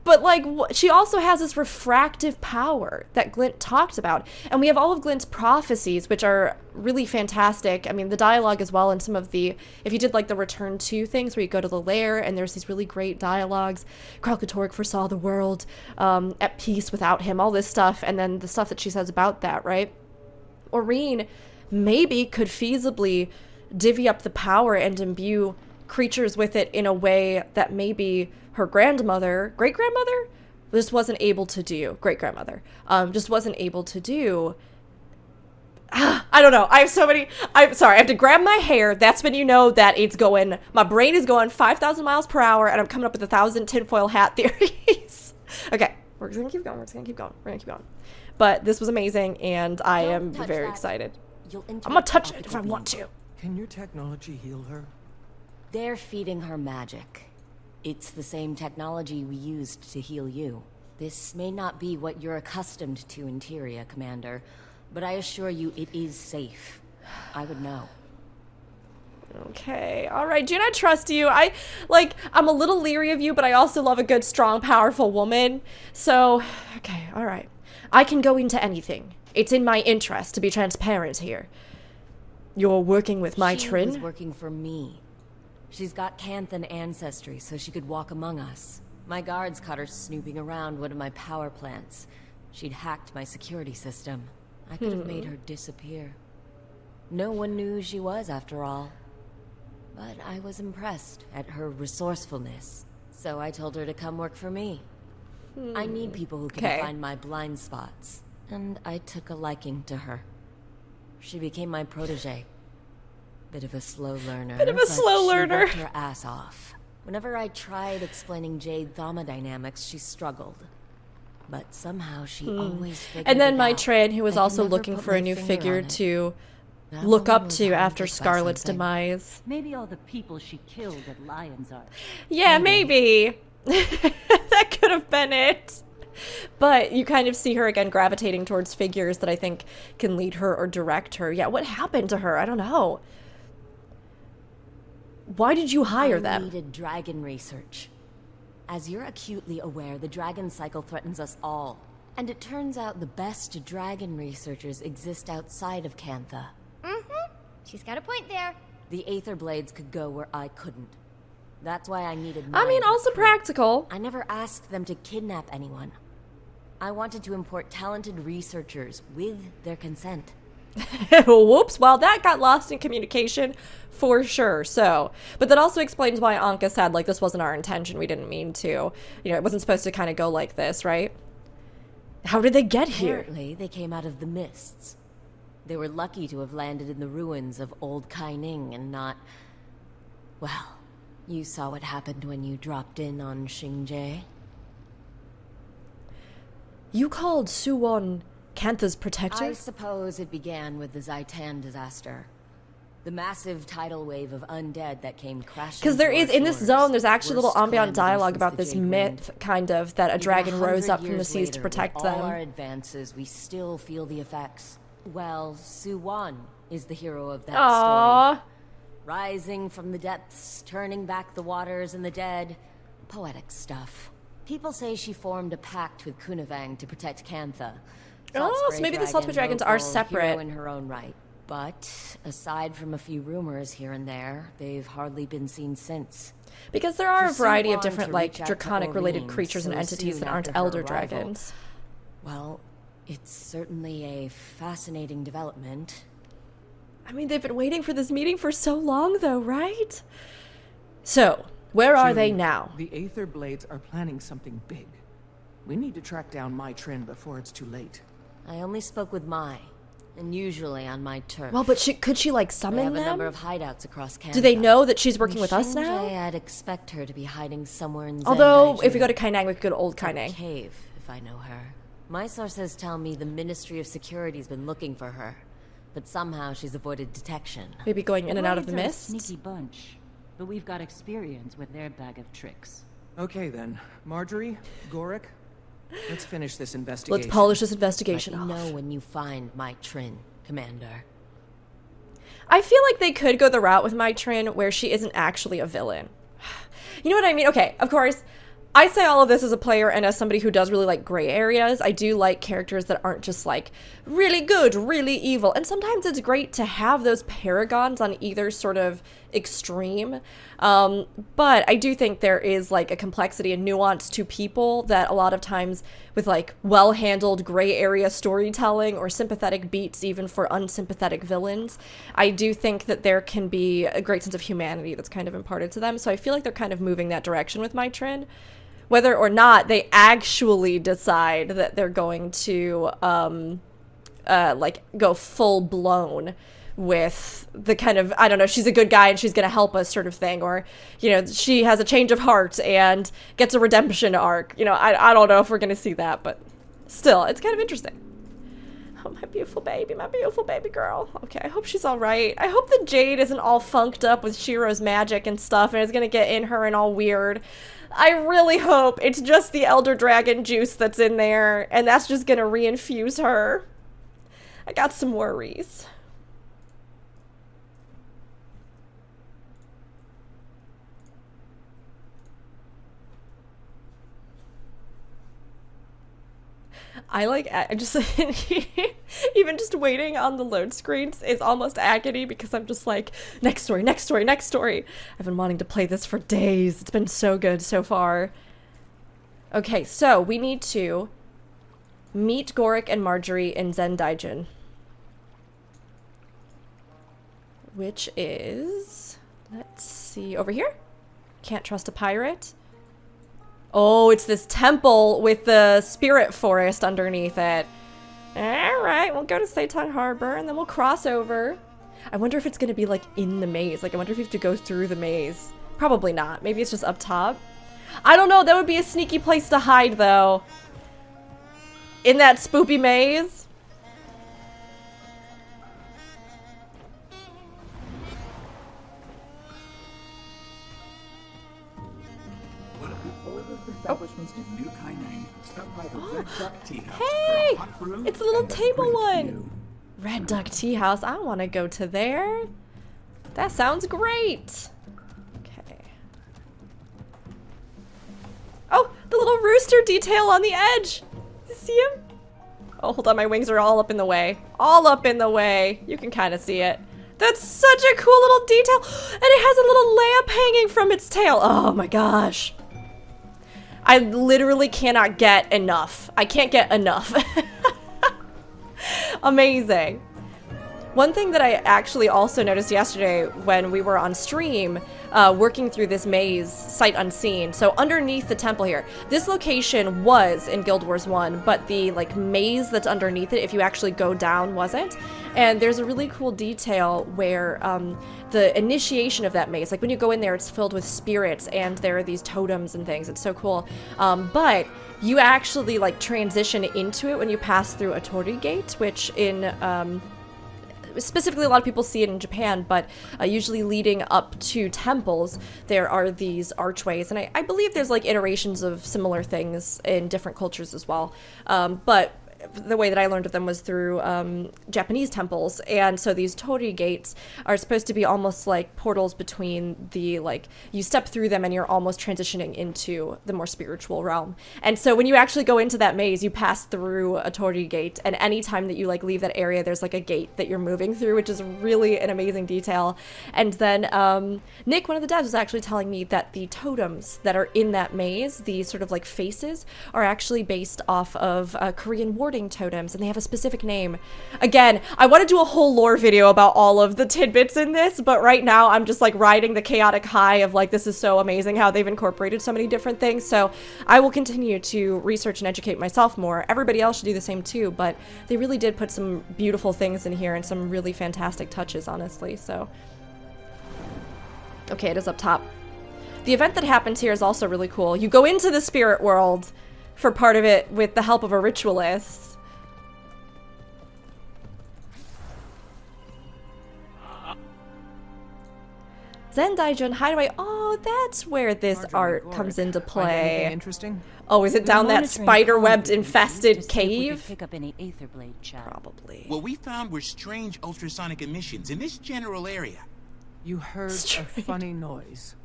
But, like, she also has this refractive power that Glint talked about. And we have all of Glint's prophecies, which are really fantastic. I mean, the dialogue as well, and some of the... If you did, like, the Return to things, where you go to the lair, and there's these really great dialogues. Kralkatorrik foresaw the world at peace without him, all this stuff. And then the stuff that she says about that, right? Aurene maybe could feasibly divvy up the power and imbue creatures with it in a way that maybe her grandmother, great-grandmother, just wasn't able to do. Great-grandmother, just wasn't able to do. I don't know. I have so many. I'm sorry. I have to grab my hair. That's when you know that it's going. My brain is going 5,000 miles per hour, and I'm coming up with 1,000 tinfoil hat theories. Okay, we're just gonna keep going. We're just gonna keep going. We're gonna keep going. But this was amazing, and I am very excited. I'm gonna touch it if I want to. Can your technology heal her? They're feeding her magic. It's the same technology we used to heal you. This may not be what you're accustomed to in Tyria, Commander, but I assure you it is safe. I would know. Okay, alright, June, I trust you. I'm a little leery of you, but I also love a good, strong, powerful woman. So, okay, alright. I can go into anything. It's in my interest to be transparent here. You're working with my Trin? She was working for me. She's got Canthan ancestry, so she could walk among us. My guards caught her snooping around one of my power plants. She'd hacked my security system. I could have made her disappear. No one knew who she was, after all. But I was impressed at her resourcefulness, so I told her to come work for me. I need people who can find my blind spots, and I took a liking to her. She became my protege. Bit of a slow learner. She worked her ass off. Whenever I tried explaining Jade thermodynamics, she struggled. But somehow she always figured And then it my out. Trin, who was I also can never looking put for a my new finger figure on it. to That look woman up was to haunted after by Scarlet's something. demise. Maybe all the people she killed at Lion's Arch. Yeah, maybe. That could have been it. But you kind of see her again gravitating towards figures that I think can lead her or direct her. Yeah, what happened to her? I don't know. Why did you hire them? I needed dragon research. As you're acutely aware, the dragon cycle threatens us all. And it turns out the best dragon researchers exist outside of Cantha. Mm-hmm. She's got a point there. The Aetherblades could go where I couldn't. That's why I needed I mean, also practical. I never asked them to kidnap anyone. I wanted to import talented researchers with their consent. Whoops. Well, that got lost in communication for sure. So, but that also explains why Anka said, like, this wasn't our intention. We didn't mean to. You know, it wasn't supposed to kind of go like this, right? How did they get here? Apparently, they came out of the mists. They were lucky to have landed in the ruins of Old Kaining and not... Well, you saw what happened when you dropped in on Xingje. You called Soo Won Cantha's protector? I suppose it began with the Zaitan disaster. The massive tidal wave of undead that came crashing. Because there is, in this shores. zone, there's actually a little Worst ambient calamity dialogue since about the this Jade myth, Wind. kind of, that a Even dragon rose 100 up from the years seas to later, protect with them. all our advances, we still feel the effects. Well, Soo Won is the hero of that Aww. story. Rising from the depths, turning back the waters and the dead. Poetic stuff. People say she formed a pact with Kunavang to protect Cantha. Oh, so maybe the Saltspray dragons are separate. Hero in her own right. But aside from a few rumors here and there, they've hardly been seen since. Because there are a For Soo variety of Won different, to like, reach out to draconic-related Aurene creatures and so entities soon that aren't after her elder arrival, dragons. Well, It's certainly a fascinating development. I mean, they've been waiting for this meeting for so long, though, right? So, where are they now? The Aetherblades are planning something big. We need to track down Mai Trin before it's too late. I only spoke with Mai, and usually on my turf. Well, but could she, like, summon they have them? a number of hideouts across Canada. Do they know that she's working with us now? I'd expect her to be hiding somewhere in Although, Zendaijin. if we go to Kainang, we could go to Old Kainang. Cave, if I know her. My sources tell me the Ministry of Security's been looking for her, but somehow she's avoided detection. Maybe going in and out of the Blades are a mist? sneaky bunch, but we've got experience with their bag of tricks. Okay then, Marjorie, Gorik, let's finish this investigation. Let's polish this investigation Let me off. know when you find Mai Trin, Commander. I feel like they could go the route with Mai Trin where she isn't actually a villain. You know what I mean? Okay, of course, I say all of this as a player and as somebody who does really like gray areas. I do like characters that aren't just like really good, really evil. And sometimes it's great to have those paragons on either sort of extreme. But I do think there is like a complexity and nuance to people that a lot of times with like well-handled gray area storytelling or sympathetic beats even for unsympathetic villains, I do think that there can be a great sense of humanity that's kind of imparted to them. So I feel like they're kind of moving that direction with Mai Trin. Whether or not they actually decide that they're going to like go full blown with the kind of, I don't know, she's a good guy and she's going to help us sort of thing, or, you know, she has a change of heart and gets a redemption arc. You know, I don't know if we're going to see that, but still, it's kind of interesting. Oh, my beautiful baby girl. Okay, I hope she's all right. I hope that Jade isn't all funked up with Shiro's magic and stuff and is going to get in her and all weird. I really hope it's just the Elder Dragon juice that's in there, and that's just gonna reinfuse her. I got some worries. I just even just waiting on the load screens is almost agony because I'm just like, next story, next story, next story. I've been wanting to play this for days. It's been so good so far. Okay, so we need to meet Gorik and Marjorie in Zendaijin, which is, let's see, over here. Can't trust a pirate. Oh, it's this temple with the spirit forest underneath it. Alright, we'll go to Seitang Harbor and then we'll cross over. I wonder if it's going to be like in the maze. Like, I wonder if you have to go through the maze. Probably not. Maybe it's just up top. I don't know. That would be a sneaky place to hide, though. In that spoopy maze. Establishments in New Kaineng, stopped by the Red Duck Tea House. Hey! For a hot brew It's a little and a table great one. view. Red Duck Tea House. I want to go to there. That sounds great. Okay. Oh, the little rooster detail on the edge. You see him? Oh, hold on. My wings are all up in the way. All up in the way. You can kind of see it. That's such a cool little detail. And it has a little lamp hanging from its tail. Oh my gosh. I literally cannot get enough. I can't get enough. Amazing. One thing that I actually also noticed yesterday when we were on stream, working through this maze, sight unseen. So underneath the temple here, this location was in Guild Wars 1, but the like maze that's underneath it, if you actually go down, wasn't. And there's a really cool detail where the initiation of that maze, like when you go in there, it's filled with spirits and there are these totems and things. It's so cool. But you actually like transition into it when you pass through a Tori Gate, which in specifically a lot of people see it in Japan, but usually leading up to temples, there are these archways. And I believe there's like iterations of similar things in different cultures as well. But the way that I learned of them was through Japanese temples, and so these torii gates are supposed to be almost like portals between the, like, you step through them and you're almost transitioning into the more spiritual realm. And so when you actually go into that maze, you pass through a torii gate, and anytime that you like leave that area, there's like a gate that you're moving through, which is really an amazing detail. And then Nick, one of the devs, was actually telling me that the totems that are in that maze, the sort of like faces, are actually based off of Korean war hoarding totems, and they have a specific name. Again, I want to do a whole lore video about all of the tidbits in this, but right now I'm just like riding the chaotic high of like, this is so amazing how they've incorporated so many different things. So I will continue to research and educate myself more. Everybody else should do the same too, but they really did put some beautiful things in here and some really fantastic touches, honestly. So okay, it is up top. The event that happens here is also really cool. You go into the spirit world for part of it with the help of a ritualist. Zendaijun Hideaway. Oh, that's where this art comes into play. Interesting? Oh, is it down that spider-webbed infested cave? Pick up any Aetherblade chat. Probably. What we found were strange ultrasonic emissions in this general area. You heard a funny noise.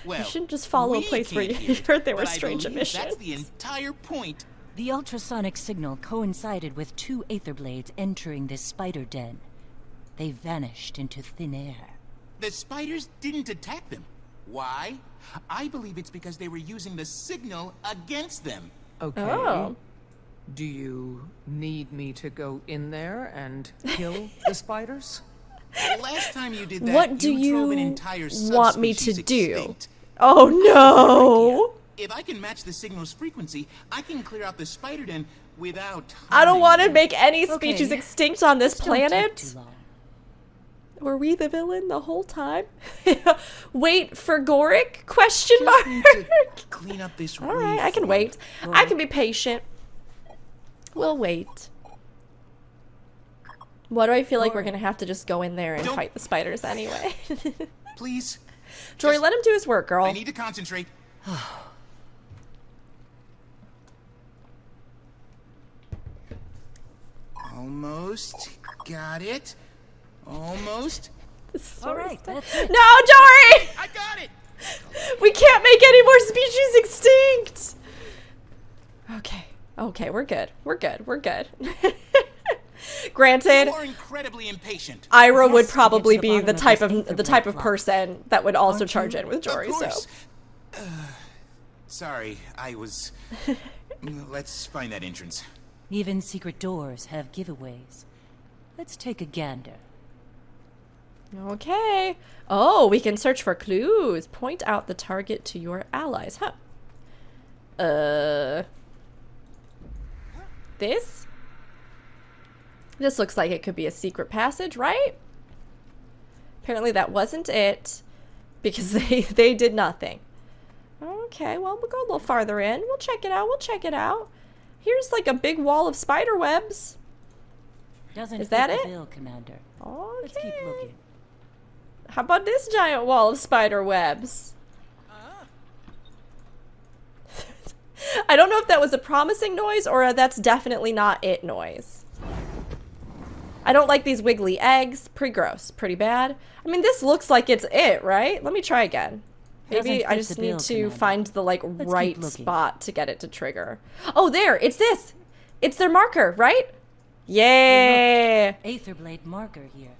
Well, you shouldn't just follow a place where you heard there were strange emissions. That's the entire point. The ultrasonic signal coincided with 2 Aetherblades entering this spider den. They vanished into thin air. The spiders didn't attack them. Why? I believe it's because they were using the signal against them. Okay. Oh. Do you need me to go in there and kill the spiders? Last time you did that, what do you drove you an entire want me to subspecies do? extinct. Oh no! If I can match the signal's frequency, I can clear out the spider den without... I don't want to make any species extinct on this planet. Were we the villain the whole time? Wait for Goric? Question mark. Clean up this. All right, I can wait. I can be patient. We'll wait. Why do I feel like we're gonna have to just go in there and fight the spiders anyway? Please. Jory, let him do his work, girl. I need to concentrate. Almost. Got it. Almost. All right, that's it. No, Jory! I got it! We can't make any more species extinct! Okay. Okay, we're good. We're good. We're good. Granted, You are incredibly impatient. Ira would probably be the type of person that would also charge in with Jory, so. Sorry, I was... Let's find that entrance. Even secret doors have giveaways. Let's take a gander. Okay. Oh, we can search for clues. Point out the target to your allies, huh? This? This looks like it could be a secret passage, right? Apparently that wasn't it, because they did nothing. Okay, well, we'll go a little farther in. We'll check it out. We'll check it out. Here's like a big wall of spider webs. Doesn't Is that fit it? the bill, Commander. Okay. Let's keep looking. How about this giant wall of spider webs? I don't know if that was a promising noise or that's definitely not it noise. I don't like these wiggly eggs. Pretty gross. Pretty bad. I mean, this looks like it's it, right? Let me try again. Maybe I just need to find the like right spot to get it to trigger. Oh, there. It's this. It's their marker, right? Yeah. Aetherblade marker here.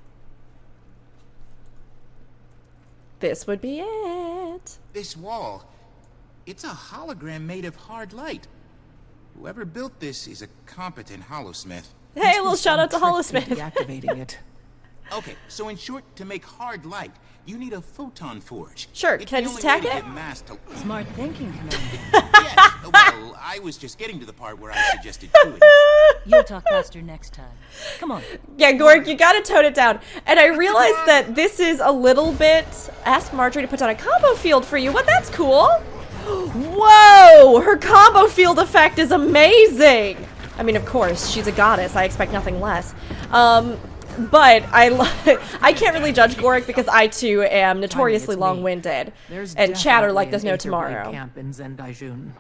This would be it. This wall, it's a hologram made of hard light. Whoever built this is a competent holosmith. Hey, a little shout out to Holosmith. Deactivating it. Okay, so in short, to make hard light, you need a photon forge. Sure, It's can I the just only way attack to it? get mass to... Smart thinking, Commander. Yes, well, I was just getting to the part where I suggested doing it. You'll talk faster next time. Come on. Yeah, Gorg, you gotta tone it down. And I realized that this is a little bit... Ask Marjorie to put down a combo field for you. What? That's cool. Whoa! Her combo field effect is amazing! I mean, of course, she's a goddess. I expect nothing less. But I can't really judge Goric because I, too, am notoriously long-winded and chatter like there's no tomorrow. Camp in Zendaijun.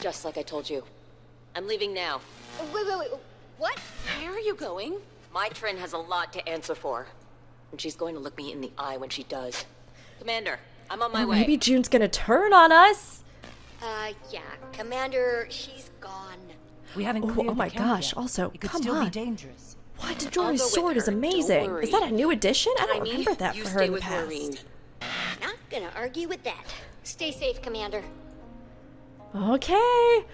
Just like I told you. I'm leaving now. Wait. What? Where are you going? My friend has a lot to answer for. And she's going to look me in the eye when she does. Commander, I'm on my way. Maybe June's gonna turn on us. Yeah. Commander, she's gone. We haven't cleared Oh my the camp gosh, yet. also, It could come still on. be dangerous. What? Jory's sword is amazing. Is that a new addition? I don't remember that for her in the past. Not gonna argue with that. Stay safe, Commander. Okay.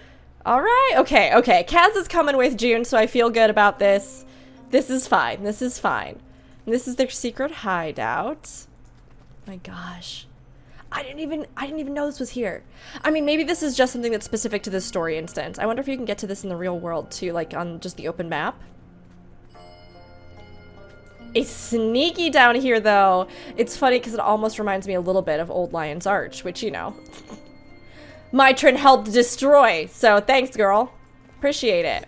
Alright, okay, okay. Kaz is coming with June, so I feel good about this. This is fine, this is fine. And this is their secret hideout. My gosh. I didn't even know this was here. I mean, maybe this is just something that's specific to this story instance. I wonder if you can get to this in the real world too, like on just the open map. It's sneaky down here though. It's funny because it almost reminds me a little bit of Old Lion's Arch, which, you know, Mytrin helped destroy. So thanks, girl. Appreciate it.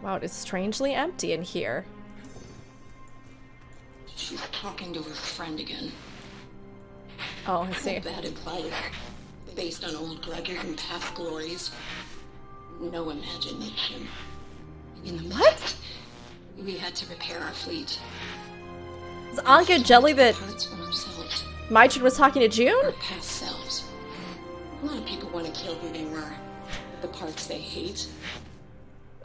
Wow, it is strangely empty in here. She's talking to her friend again. Oh, I see. Bad advice. Based on old grudges and past glories. No imagination. In the past, we had to repair our fleet. Is Anka jelly that Mytrin was talking to June? Our past selves. A lot of people want to kill who they were. The parts they hate.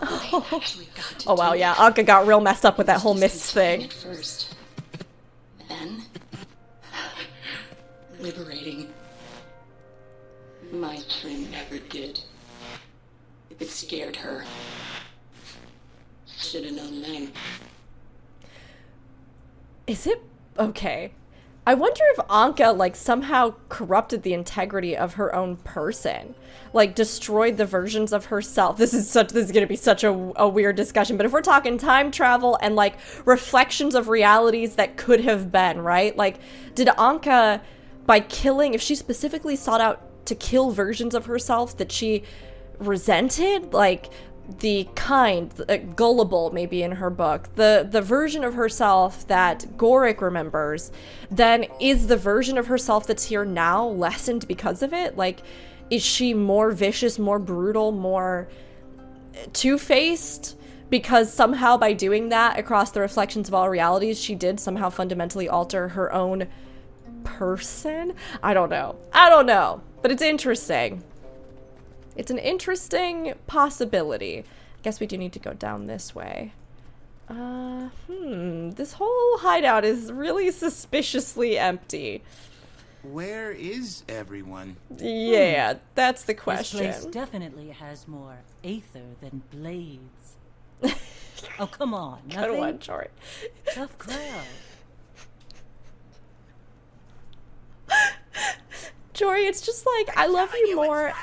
Oh wow, yeah, Anka got real messed up with that whole mist thing. At first. Then, liberating. Mytrin never did. It scared her. Should have known then. Is it okay? I wonder if Anka like somehow corrupted the integrity of her own person, like destroyed the versions of herself. This is gonna be such a weird discussion, but if we're talking time travel and like reflections of realities that could have been, right? Like, did Anka, by killing, if she specifically sought out to kill versions of herself that she resented, like the kind, gullible maybe in her book, the version of herself that Gorick remembers, then is the version of herself that's here now lessened because of it? Like, is she more vicious, more brutal, more two-faced? Because somehow by doing that across the reflections of all realities, she did somehow fundamentally alter her own person? I don't know. I don't know. But it's interesting. It's an interesting possibility. I guess we do need to go down this way. This whole hideout is really suspiciously empty. Where is everyone? Yeah, that's the question. This place definitely has more aether than blades. Oh, come on. Good one, Jory. Tough crowd. Jory, it's just like, I love you more.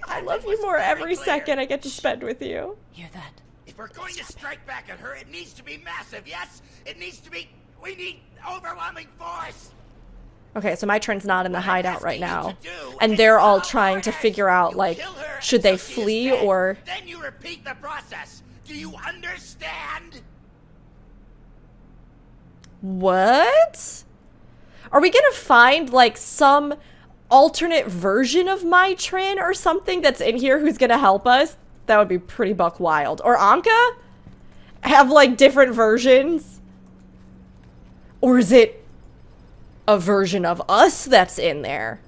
I love you more every second I get to spend with you. Hear that? If we're going to strike back at her, it needs to be massive, yes? It needs to be... We need overwhelming force! Okay, so Mytrin's not in the hideout right now. And they're all trying to figure out, like, should they flee or... Then you repeat the process. Do you understand? What? Are we gonna find, like, some alternate version of Mytrin or something that's in here who's gonna help us? That would be pretty buck wild. Or Anka? Have, like, different versions? Or is it a version of us that's in there?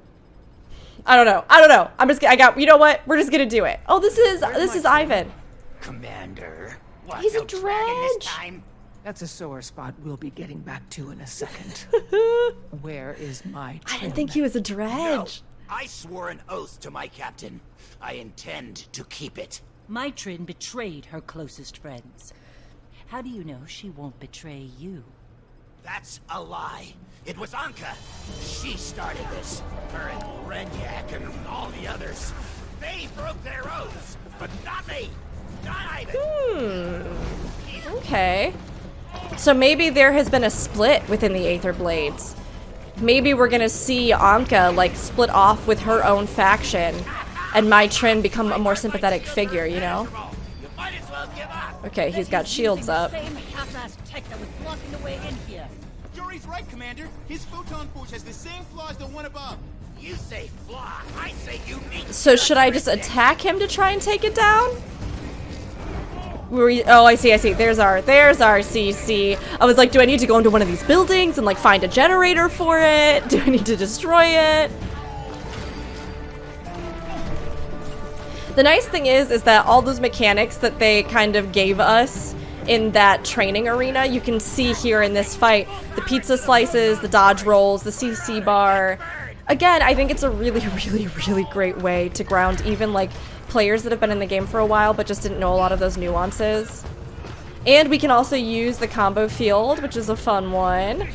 I don't know. I don't know. You know what? We're just gonna do it. Oh, this is Ivan. Commander. He's a dredge. That's a sore spot we'll be getting back to in a second. Where is my I didn't think he was a dredge. No, I swore an oath to my captain. I intend to keep it. Mytrin betrayed her closest friends. How do you know she won't betray you? That's a lie. It was Anka. She started this. Her and Renyak and all the others. They broke their oaths, but not me. Not Ivan. Okay. So maybe there has been a split within the Aetherblades. Maybe we're gonna see Anka, like, split off with her own faction and Mytrin become a more sympathetic figure, you know? Okay, he's got shields up. Same half-assed tech that was blocking the way in here. Jory's right, Commander. His photon forge has the same flaw as the one above. You say flaw, I say unique. So should I just attack him to try and take it down? Oh, I see. There's our CC. I was like, do I need to go into one of these buildings and, like, find a generator for it? Do I need to destroy it? The nice thing is that all those mechanics that they kind of gave us in that training arena, you can see here in this fight. The pizza slices, the dodge rolls, the CC bar. Again, I think it's a really, really, really great way to ground even like players that have been in the game for a while but just didn't know a lot of those nuances. And we can also use the combo field, which is a fun one.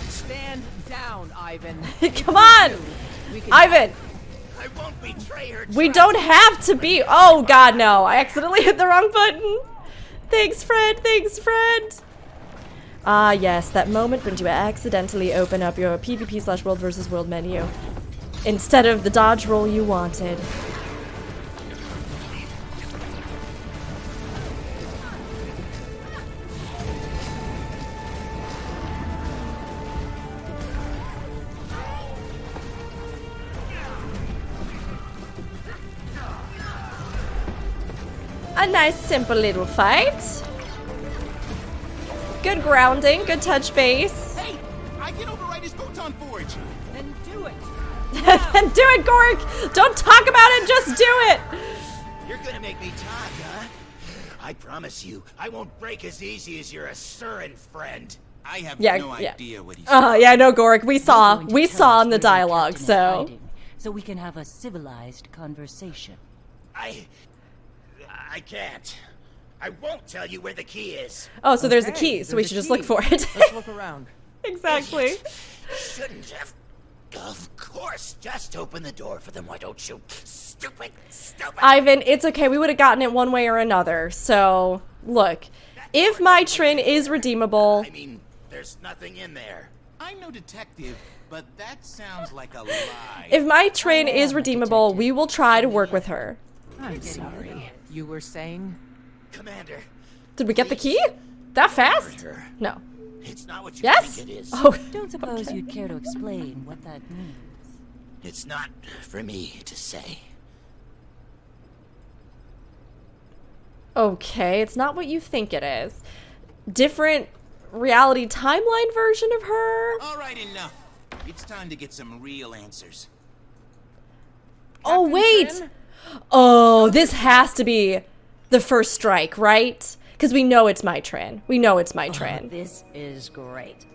Stand down, Ivan. Come on! Ivan! I won't betray her. We don't have to be. Oh god, no. I accidentally hit the wrong button. Thanks, friend. Thanks, friend. Ah, yes, that moment when you accidentally open up your PvP/World vs. World menu instead of the dodge roll you wanted. A nice simple little fight. Good grounding, good touch base. Hey, I can override his photon forge. Then do it. Then do it, Gorik! Don't talk about it, just do it! You're gonna make me talk, huh? I promise you, I won't break as easy as your Asuran friend. I have Yeah, no yeah. idea what he's Yeah, no, Gorik, we saw Going to in tell us the where dialogue, Captain is so. hiding, so we can have a civilized conversation. I can't. I won't tell you where the key is. Oh, so there's the Okay, key, so we there's should a just look key. for it. Let's look around. Exactly. Shouldn't have. Of course, just open the door for them, why don't you? Stupid. Ivan, it's okay, we would have gotten it one way or another, so, look. If my Trin is redeemable... I mean, there's nothing in there. I'm no detective, but that sounds like a lie. If my Trin is redeemable, we will try to work with her. I'm sorry. You were saying? Commander. Did we get the key? That fast? No. It's not what you Yes? think it is. Oh, Don't suppose okay. you'd care to explain what that means. It's not for me to say. Okay, it's not what you think it is. Different reality timeline version of her? All right, enough. It's time to get some real answers. Oh, wait! Oh, this has to be the first strike, right? Because we know it's my Trin. We know it's my Trin. This is great.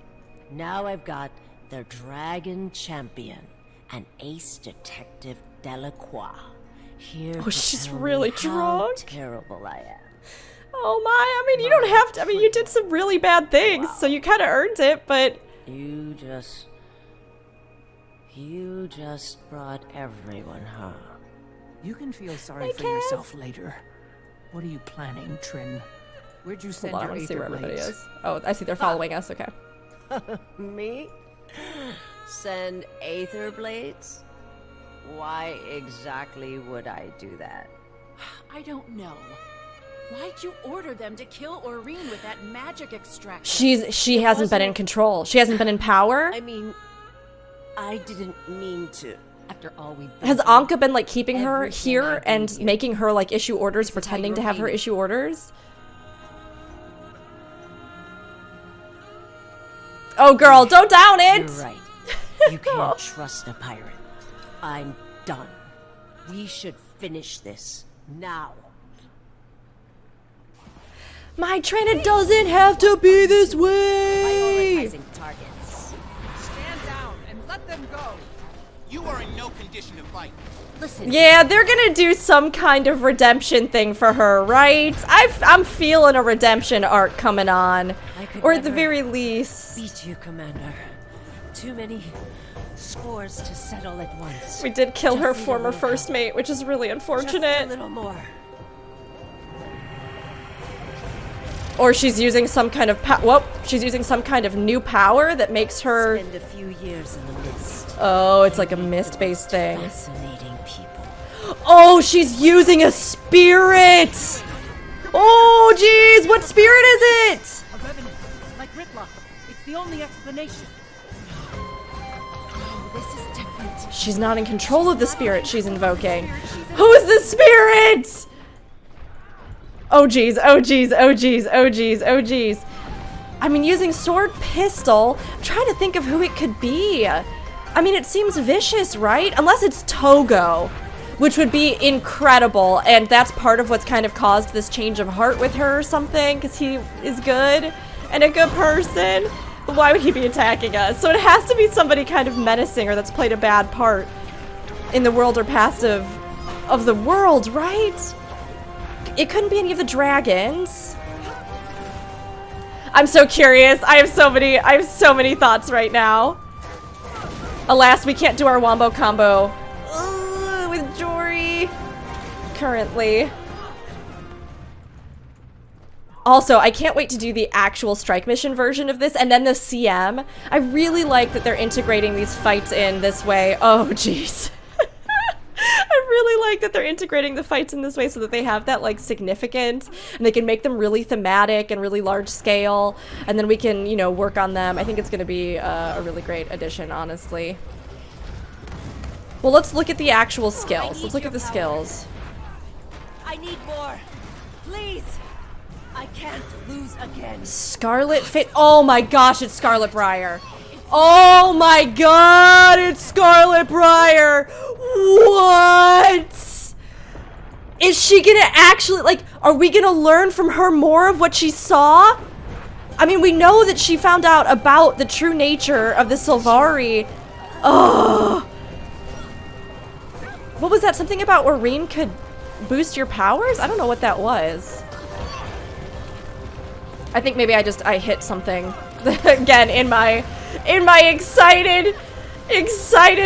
Now I've got the Dragon Champion, an ace detective Delacroix. Here Oh, to she's tell me really how drunk. terrible I am. Oh my, I mean, you don't have to, I mean, you did some really bad things, so you kind of earned it, but... You just brought everyone home. You can feel sorry for yourself later. What are you planning, Trin? Where'd you send Hold on, I your want to see where everybody Aetherblades? is. Oh, I see they're following us, okay. Me? Send Aetherblades? Why exactly would I do that? I don't know. Why'd you order them to kill Aurene with that magic extraction? She hasn't been in control. She hasn't been in power. I mean, I didn't mean to. After all we've been Has through, Anka been like keeping her everything here I and gave you. making her like issue orders, This is how pretending you're to have her hated. issue orders? Oh girl, don't down it! You're right. You can't trust a pirate. I'm done. We should finish this now. My Trin, it doesn't have to be this way! Prioritizing targets. Stand down and let them go. You are in no condition to fight. Listen. Yeah, they're gonna do some kind of redemption thing for her, right? I'm feeling a redemption arc coming on. Or at the very least. Beat you, Commander. Too many scores to settle at once. We did kill her Just need a former little first help. mate, which is really Just unfortunate. a little more. Or she's using some kind of she's using some kind of new power that makes her. Spend a few years in the mist. Oh, it's like a mist-based thing. Fascinating people. Oh, she's using a spirit. Oh, jeez, what spirit is it? A revenant, like Ritlock. It's the only explanation. Oh, this is different. She's not in control of the spirit she's invoking. Who is the spirit? Oh jeez, oh jeez, oh jeez, oh jeez, oh jeez. I mean, using sword pistol, I'm trying to think of who it could be. I mean, it seems vicious, right? Unless it's Togo, which would be incredible, and that's part of what's kind of caused this change of heart with her or something, because he is good. and a good person. But why would he be attacking us? So it has to be somebody kind of menacing or that's played a bad part in the world or past of the world, right? It couldn't be any of the dragons. I'm so curious. I have so many thoughts right now. Alas, we can't do our wombo combo with Jory currently. Also, I can't wait to do the actual strike mission version of this and then the CM. I really like that they're integrating these fights in this way. Oh, jeez. I really like that they're integrating the fights in this way so that they have that like significance and they can make them really thematic and really large scale, and then we can, you know, work on them. I think it's going to be a really great addition, honestly. Well, let's look at the actual skills. Let's look at the skills. I need more. Please. I can't lose again. Scarlet Fit. Oh my gosh, it's Scarlet Briar. Oh my god, it's Scarlet Briar. What? Is she gonna actually, like, are we gonna learn from her more of what she saw? I mean, we know that she found out about the true nature of the Sylvari. Ugh. What was that? Something about Aurene could boost your powers? I don't know what that was. I think maybe I hit something again in my excited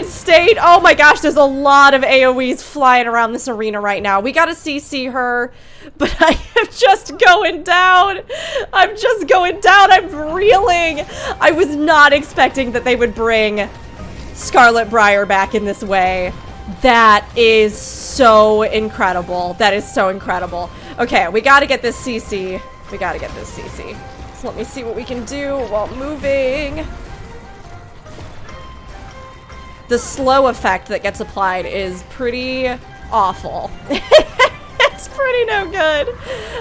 state. Oh my gosh, there's a lot of AoEs flying around this arena right now. We gotta CC her, but I am just going down. I'm just going down. I'm reeling. I was not expecting that they would bring Scarlet Briar back in this way. That is so incredible. That is so incredible. Okay, we gotta get this CC. We gotta get this CC. So let me see what we can do while moving. The slow effect that gets applied is pretty awful. It's pretty no good.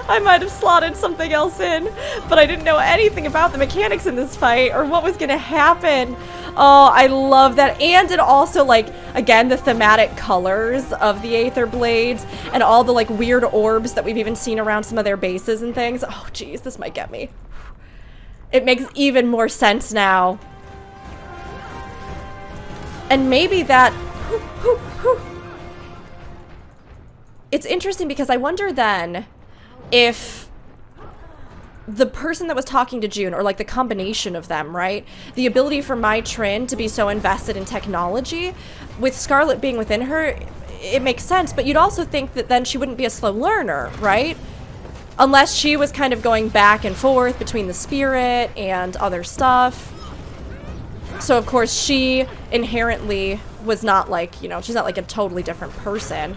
I might have slotted something else in, but I didn't know anything about the mechanics in this fight or what was gonna happen. Oh, I love that. And it also, like, again, the thematic colors of the Aetherblades and all the, like, weird orbs that we've even seen around some of their bases and things. Oh, geez, this might get me. It makes even more sense now. And maybe that... It's interesting because I wonder then if the person that was talking to June, or like the combination of them, right? The ability for my Trin to be so invested in technology, with Scarlet being within her, it makes sense, but you'd also think that then she wouldn't be a slow learner, right? Unless she was kind of going back and forth between the spirit and other stuff. So of course she inherently was not like, you know, she's not like a totally different person,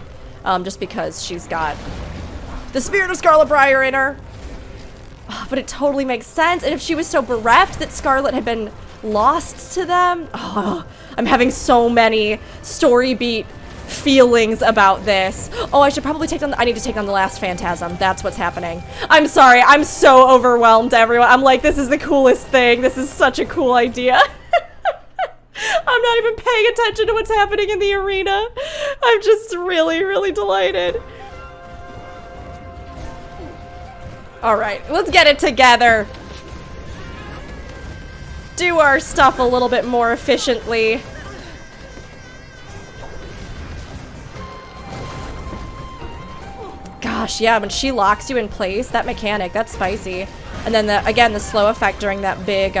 just because she's got the spirit of Scarlet Briar in her. Oh, but it totally makes sense. And if she was so bereft that Scarlet had been lost to them, oh, I'm having so many story beat feelings about this. Oh, I should probably take on, I need to take on the last Phantasm. That's what's happening. I'm sorry, I'm so overwhelmed, everyone. I'm like, this is the coolest thing. This is such a cool idea. I'm not even paying attention to what's happening in the arena. I'm just really, really delighted. All right, let's get it together. Do our stuff a little bit more efficiently. Gosh, yeah, when she locks you in place, that mechanic, that's spicy. And then, again, the slow effect during that big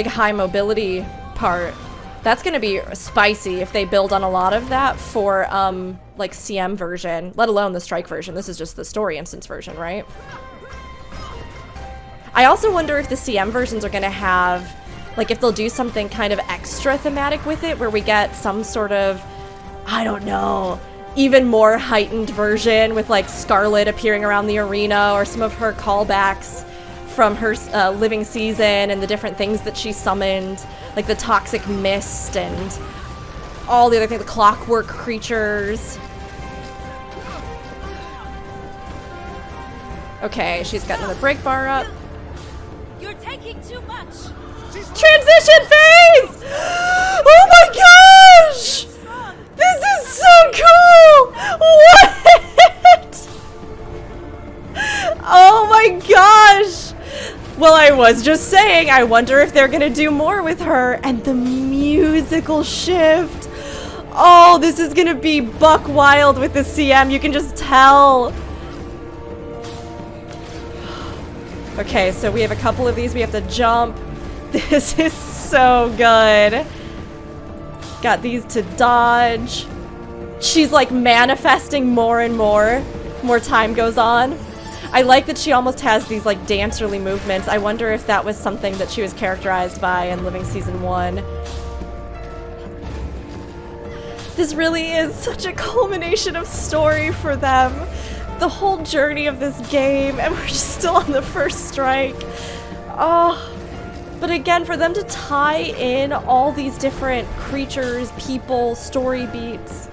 high mobility part. That's gonna be spicy if they build on a lot of that for, like, CM version, let alone the strike version. This is just the story instance version, right? I also wonder if the CM versions are gonna have, like, if they'll do something kind of extra thematic with it, where we get some sort of, I don't know, even more heightened version with, like, Scarlet appearing around the arena, or some of her callbacks from her living season and the different things that she summoned, like the toxic mist and all the other things, the clockwork creatures. Okay, she's got another break bar up. You're taking too much. Transition phase! Oh my gosh! This is so cool! What? Oh my god! I was just saying, I wonder if they're gonna do more with her. And the musical shift. Oh, this is gonna be buck wild with the CM. You can just tell. Okay, so we have a couple of these we have to jump. This is so good. Got these to dodge. She's like manifesting more and more time goes on. I like that she almost has these like dancerly movements. I wonder if that was something that she was characterized by in Living Season 1. This really is such a culmination of story for them. The whole journey of this game, and we're just still on the first strike. Oh, but again, for them to tie in all these different creatures, people, story beats,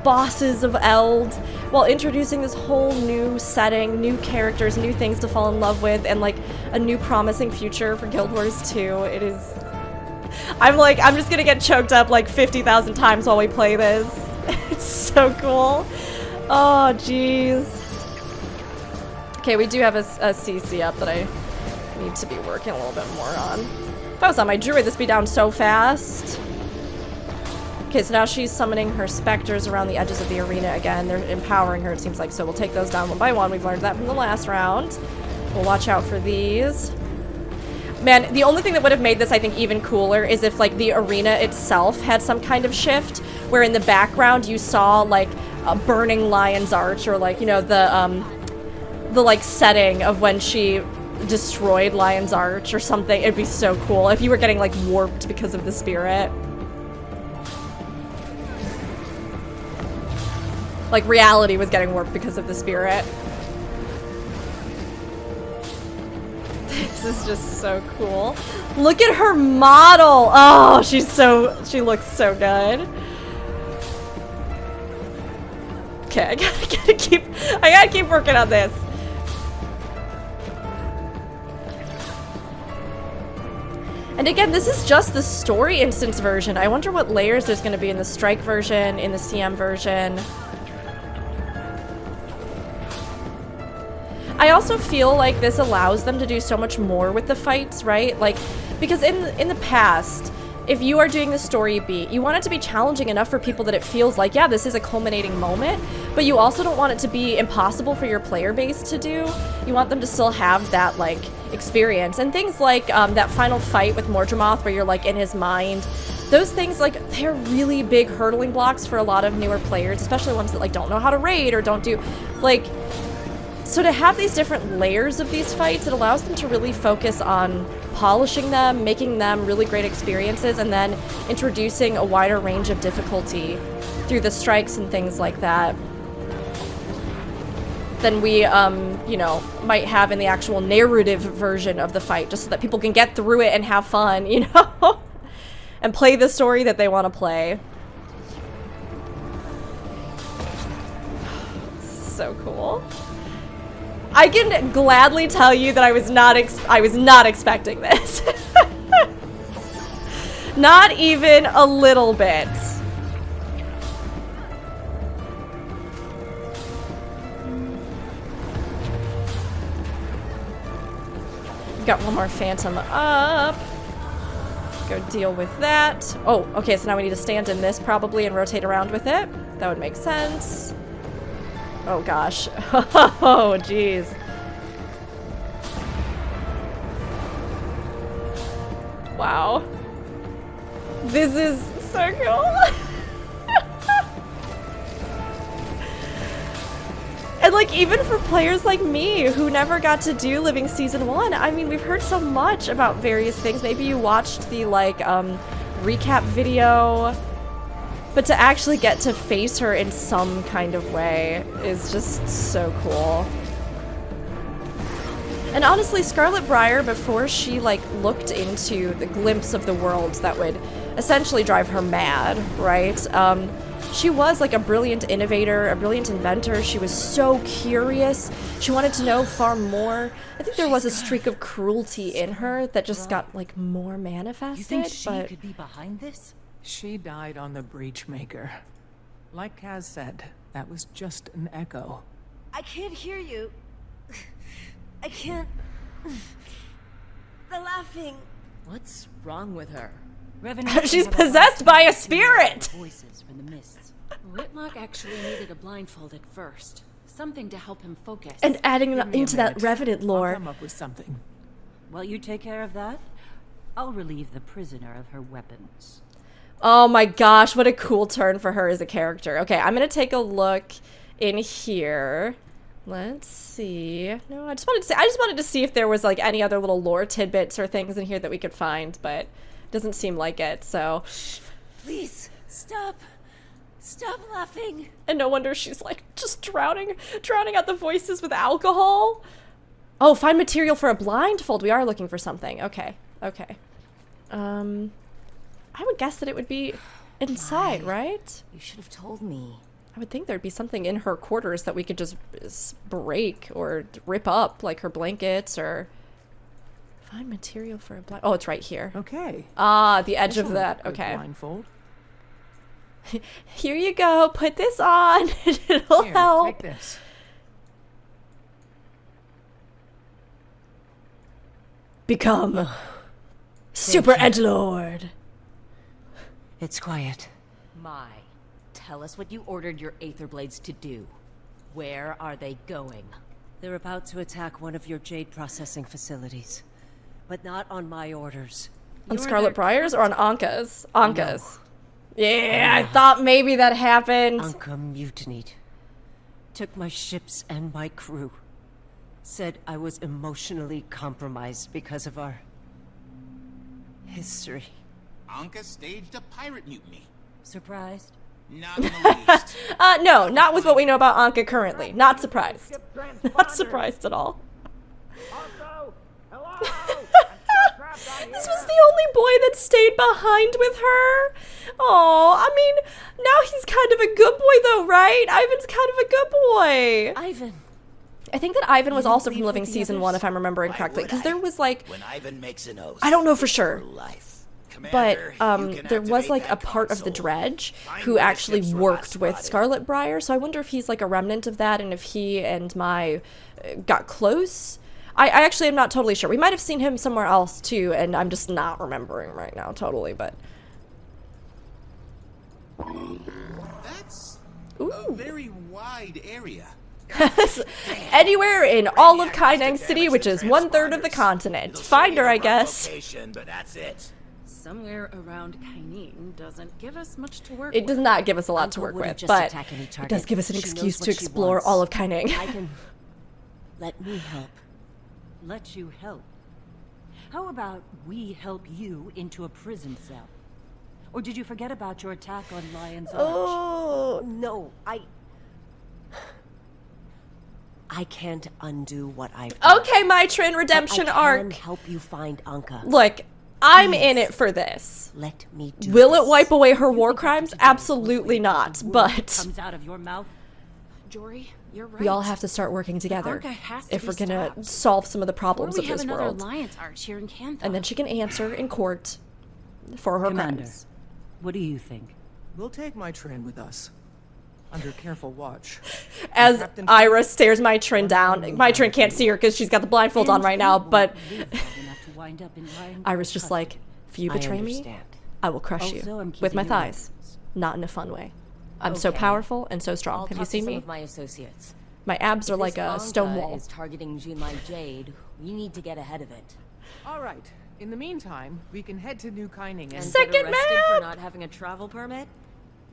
bosses of Eld, while introducing this whole new setting, new characters, new things to fall in love with, and like a new promising future for Guild Wars 2. It is... I'm just gonna get choked up like 50,000 times while we play this. It's so cool. Oh, jeez. Okay, we do have a CC up that I need to be working a little bit more on. If I was on my druid, this would be down so fast. Okay, so now she's summoning her specters around the edges of the arena again. They're empowering her, it seems like, so we'll take those down one by one. We've learned that from the last round. We'll watch out for these. Man, the only thing that would have made this, I think, even cooler is if, like, the arena itself had some kind of shift, where in the background you saw, like, a burning lion's arch, or, like, you know, the like, setting of when she destroyed Lion's Arch or something. It'd be so cool if you were getting, like, warped because of the spirit. Like, reality was getting warped because of the spirit. This is just so cool. Look at her model! Oh, she looks so good. Okay, I gotta keep working on this. And again, this is just the story instance version. I wonder what layers there's going to be in the strike version, in the CM version. I also feel like this allows them to do so much more with the fights, right? Like, because in the past, if you are doing the story beat, you want it to be challenging enough for people that it feels like, yeah, this is a culminating moment, but you also don't want it to be impossible for your player base to do. You want them to still have that, like, experience. And things like that final fight with Mordramoth where you're, like, in his mind, those things, like, they're really big hurdling blocks for a lot of newer players, especially ones that, like, don't know how to raid or don't do, like... So to have these different layers of these fights, it allows them to really focus on polishing them, making them really great experiences, and then introducing a wider range of difficulty through the strikes and things like that than we, you know, might have in the actual narrative version of the fight, just so that people can get through it and have fun, you know? And play the story that they want to play. So cool. I can gladly tell you that I was not expecting this. Not even a little bit. We've got one more Phantom up. Go deal with that. Oh, okay, so now we need to stand in this probably and rotate around with it. That would make sense. Oh gosh. Oh jeez. Wow. This is so cool. And like even for players like me who never got to do Living Season 1, I mean we've heard so much about various things. Maybe you watched the like recap video. But to actually get to face her in some kind of way is just so cool. And honestly, Scarlet Briar, before she like looked into the glimpse of the world that would essentially drive her mad, right? She was like a brilliant innovator, a brilliant inventor. She was so curious. She wanted to know far more. I think there was a streak of cruelty in her that just got like more manifested. You think she could be behind this? She died on the Breachmaker. Like Kaz said, that was just an echo. I can't hear you. I can't... the laughing. What's wrong with her? She's possessed by a spirit! Voices from the mists. Whitlock actually needed a blindfold at first. Something to help him focus. And adding into that minute. Revenant lore. I'll come up with something. While you take care of that, I'll relieve the prisoner of her weapons. Oh my gosh, what a cool turn for her as a character. Okay, I'm gonna take a look in here. Let's see. No, I just wanted to see if there was like any other little lore tidbits or things in here that we could find, but it doesn't seem like it, so. Please, stop. Stop laughing. And no wonder she's like just drowning out the voices with alcohol. Oh, find material for a blindfold. We are looking for something. Okay. Okay. I would guess that it would be inside, right? You should have told me. I would think there'd be something in her quarters that we could just break or rip up, like her blankets or find material for a blind. Oh, it's right here. Okay. Ah, the edge of This'll that. look good Okay. Blindfold. Here you go. Put this on. It'll Here, help. take this. Become Super Edgelord. It's quiet. My, tell us what you ordered your Aetherblades to do. Where are they going? They're about to attack one of your jade processing facilities. But not on my orders. On Scarlet Briar's or on Anka's? Anka's. Yeah, I thought maybe that happened. Anka mutinied. Took my ships and my crew. Said I was emotionally compromised because of our history. Anka staged a pirate mutiny. Surprised? Not in the least. No, not with what we know about Anka currently. Not surprised. Not surprised at all. This was the only boy that stayed behind with her. Oh, I mean, now he's kind of a good boy though, right? Ivan's kind of a good boy. Ivan. I think that Ivan was also from Living Season 1, if I'm remembering correctly, because there was like, When Ivan makes an oath, I don't know for sure, life. but Commander, you can there was activate like a that part of the console. Dredge Find who where the actually ships were worked last with spotted. Scarlet Briar, so I wonder if he's like a remnant of that and if he and Mai got close. I actually am not totally sure. We might have seen him somewhere else too, and I'm just not remembering right now totally, but. That's a very wide area. Anywhere in all of Kaineng City, which is 1/3 of the continent. Find her, I guess. But that's it. Somewhere around Kaineng doesn't give us much to work It does with. not give us a lot to Anka work wouldn't with, just but attack any it target. does give us an She excuse knows to what she explore wants. all of Kaineng. I can let me help. Let you help. How about we help you into a prison cell? Or did you forget about your attack on Lion's Arch? Oh no, I can't undo what I've Okay, my Trin redemption but I arc. can help you find Anka. Look, I'm Please, in it for this. Let me do Will this. it wipe away her war crimes? Absolutely not, but Comes out of your mouth. Jory, you're right. we all have to start working together Anka has to if be we're gonna stopped. solve some of the problems Before of we have this another world. alliance arch here in Cantha. And then she can answer in court for her Commander, crimes. what do you think? We'll take my train with us. Under careful watch. As Captain- Ira stares my Trin down, my Trin can't see her because she's got the blindfold on right now, but Ira's just like, if you I betray me, understand. I will crush Also, you I'm with my keeping your thighs. Not in a fun way. I'm so Okay. powerful and so strong. I'll Have you talk to seen some me? of my associates. My abs are If like this a stone Anka wall. is targeting Junlai Jade, we need to get ahead of it. All right. In the meantime, we can head to New Kaining and And Second get arrested for map! not having a travel permit?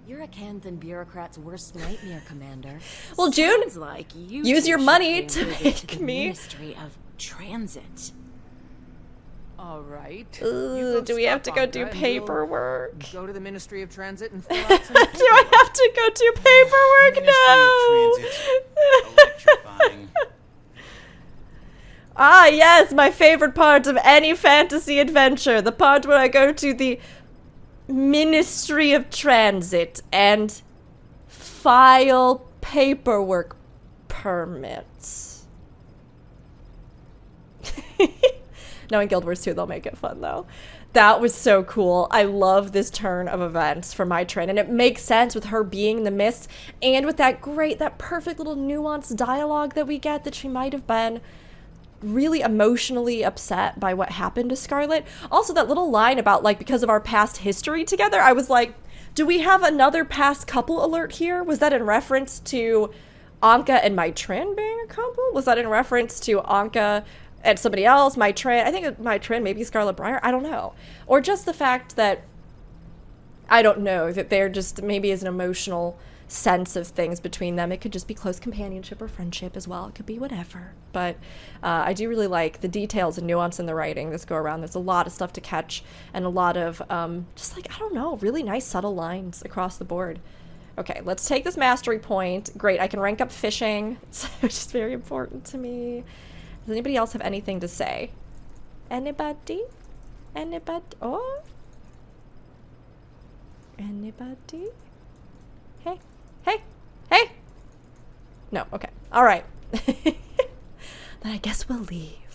You're a Canthan bureaucrat's worst nightmare, Commander. Well, June, Sounds like you use two your should money pay a to visit make the me- Ministry of Transit. All right. Ugh, do we have to go do Anka, and paperwork? we'll go to the Ministry of Transit and fill out some Do I have to go do paperwork? No! Electrifying. Ah, yes, my favorite part of any fantasy adventure. The part where I go to the Ministry of Transit and file paperwork permits. No, in Guild Wars 2, they'll make it fun, though. That was so cool. I love this turn of events for my Trin, and it makes sense with her being the mist, and with that perfect little nuanced dialogue that we get that she might have been. really emotionally upset by what happened to Scarlet. Also, that little line about, like, because of our past history together, I was like, do we have another past couple alert here? Was that in reference to Anka and Maitrin being a couple? Was that in reference to Anka and somebody else, Maitrin? I think Maitrin, maybe Scarlet Briar, I don't know. Or just the fact that, I don't know, that there just maybe is an emotional sense of things between them. It could just be close companionship or friendship as well. It could be whatever. But I do really like the details and nuance in the writing this go around. There's a lot of stuff to catch and a lot of just like, I don't know, really nice subtle lines across the board. Okay, let's take this mastery point. Great, I can rank up fishing, which is very important to me. Does anybody else have anything to say? Anybody? Anybody? Oh? Anybody? Hey, hey, hey! No, okay. All right. Then I guess we'll leave.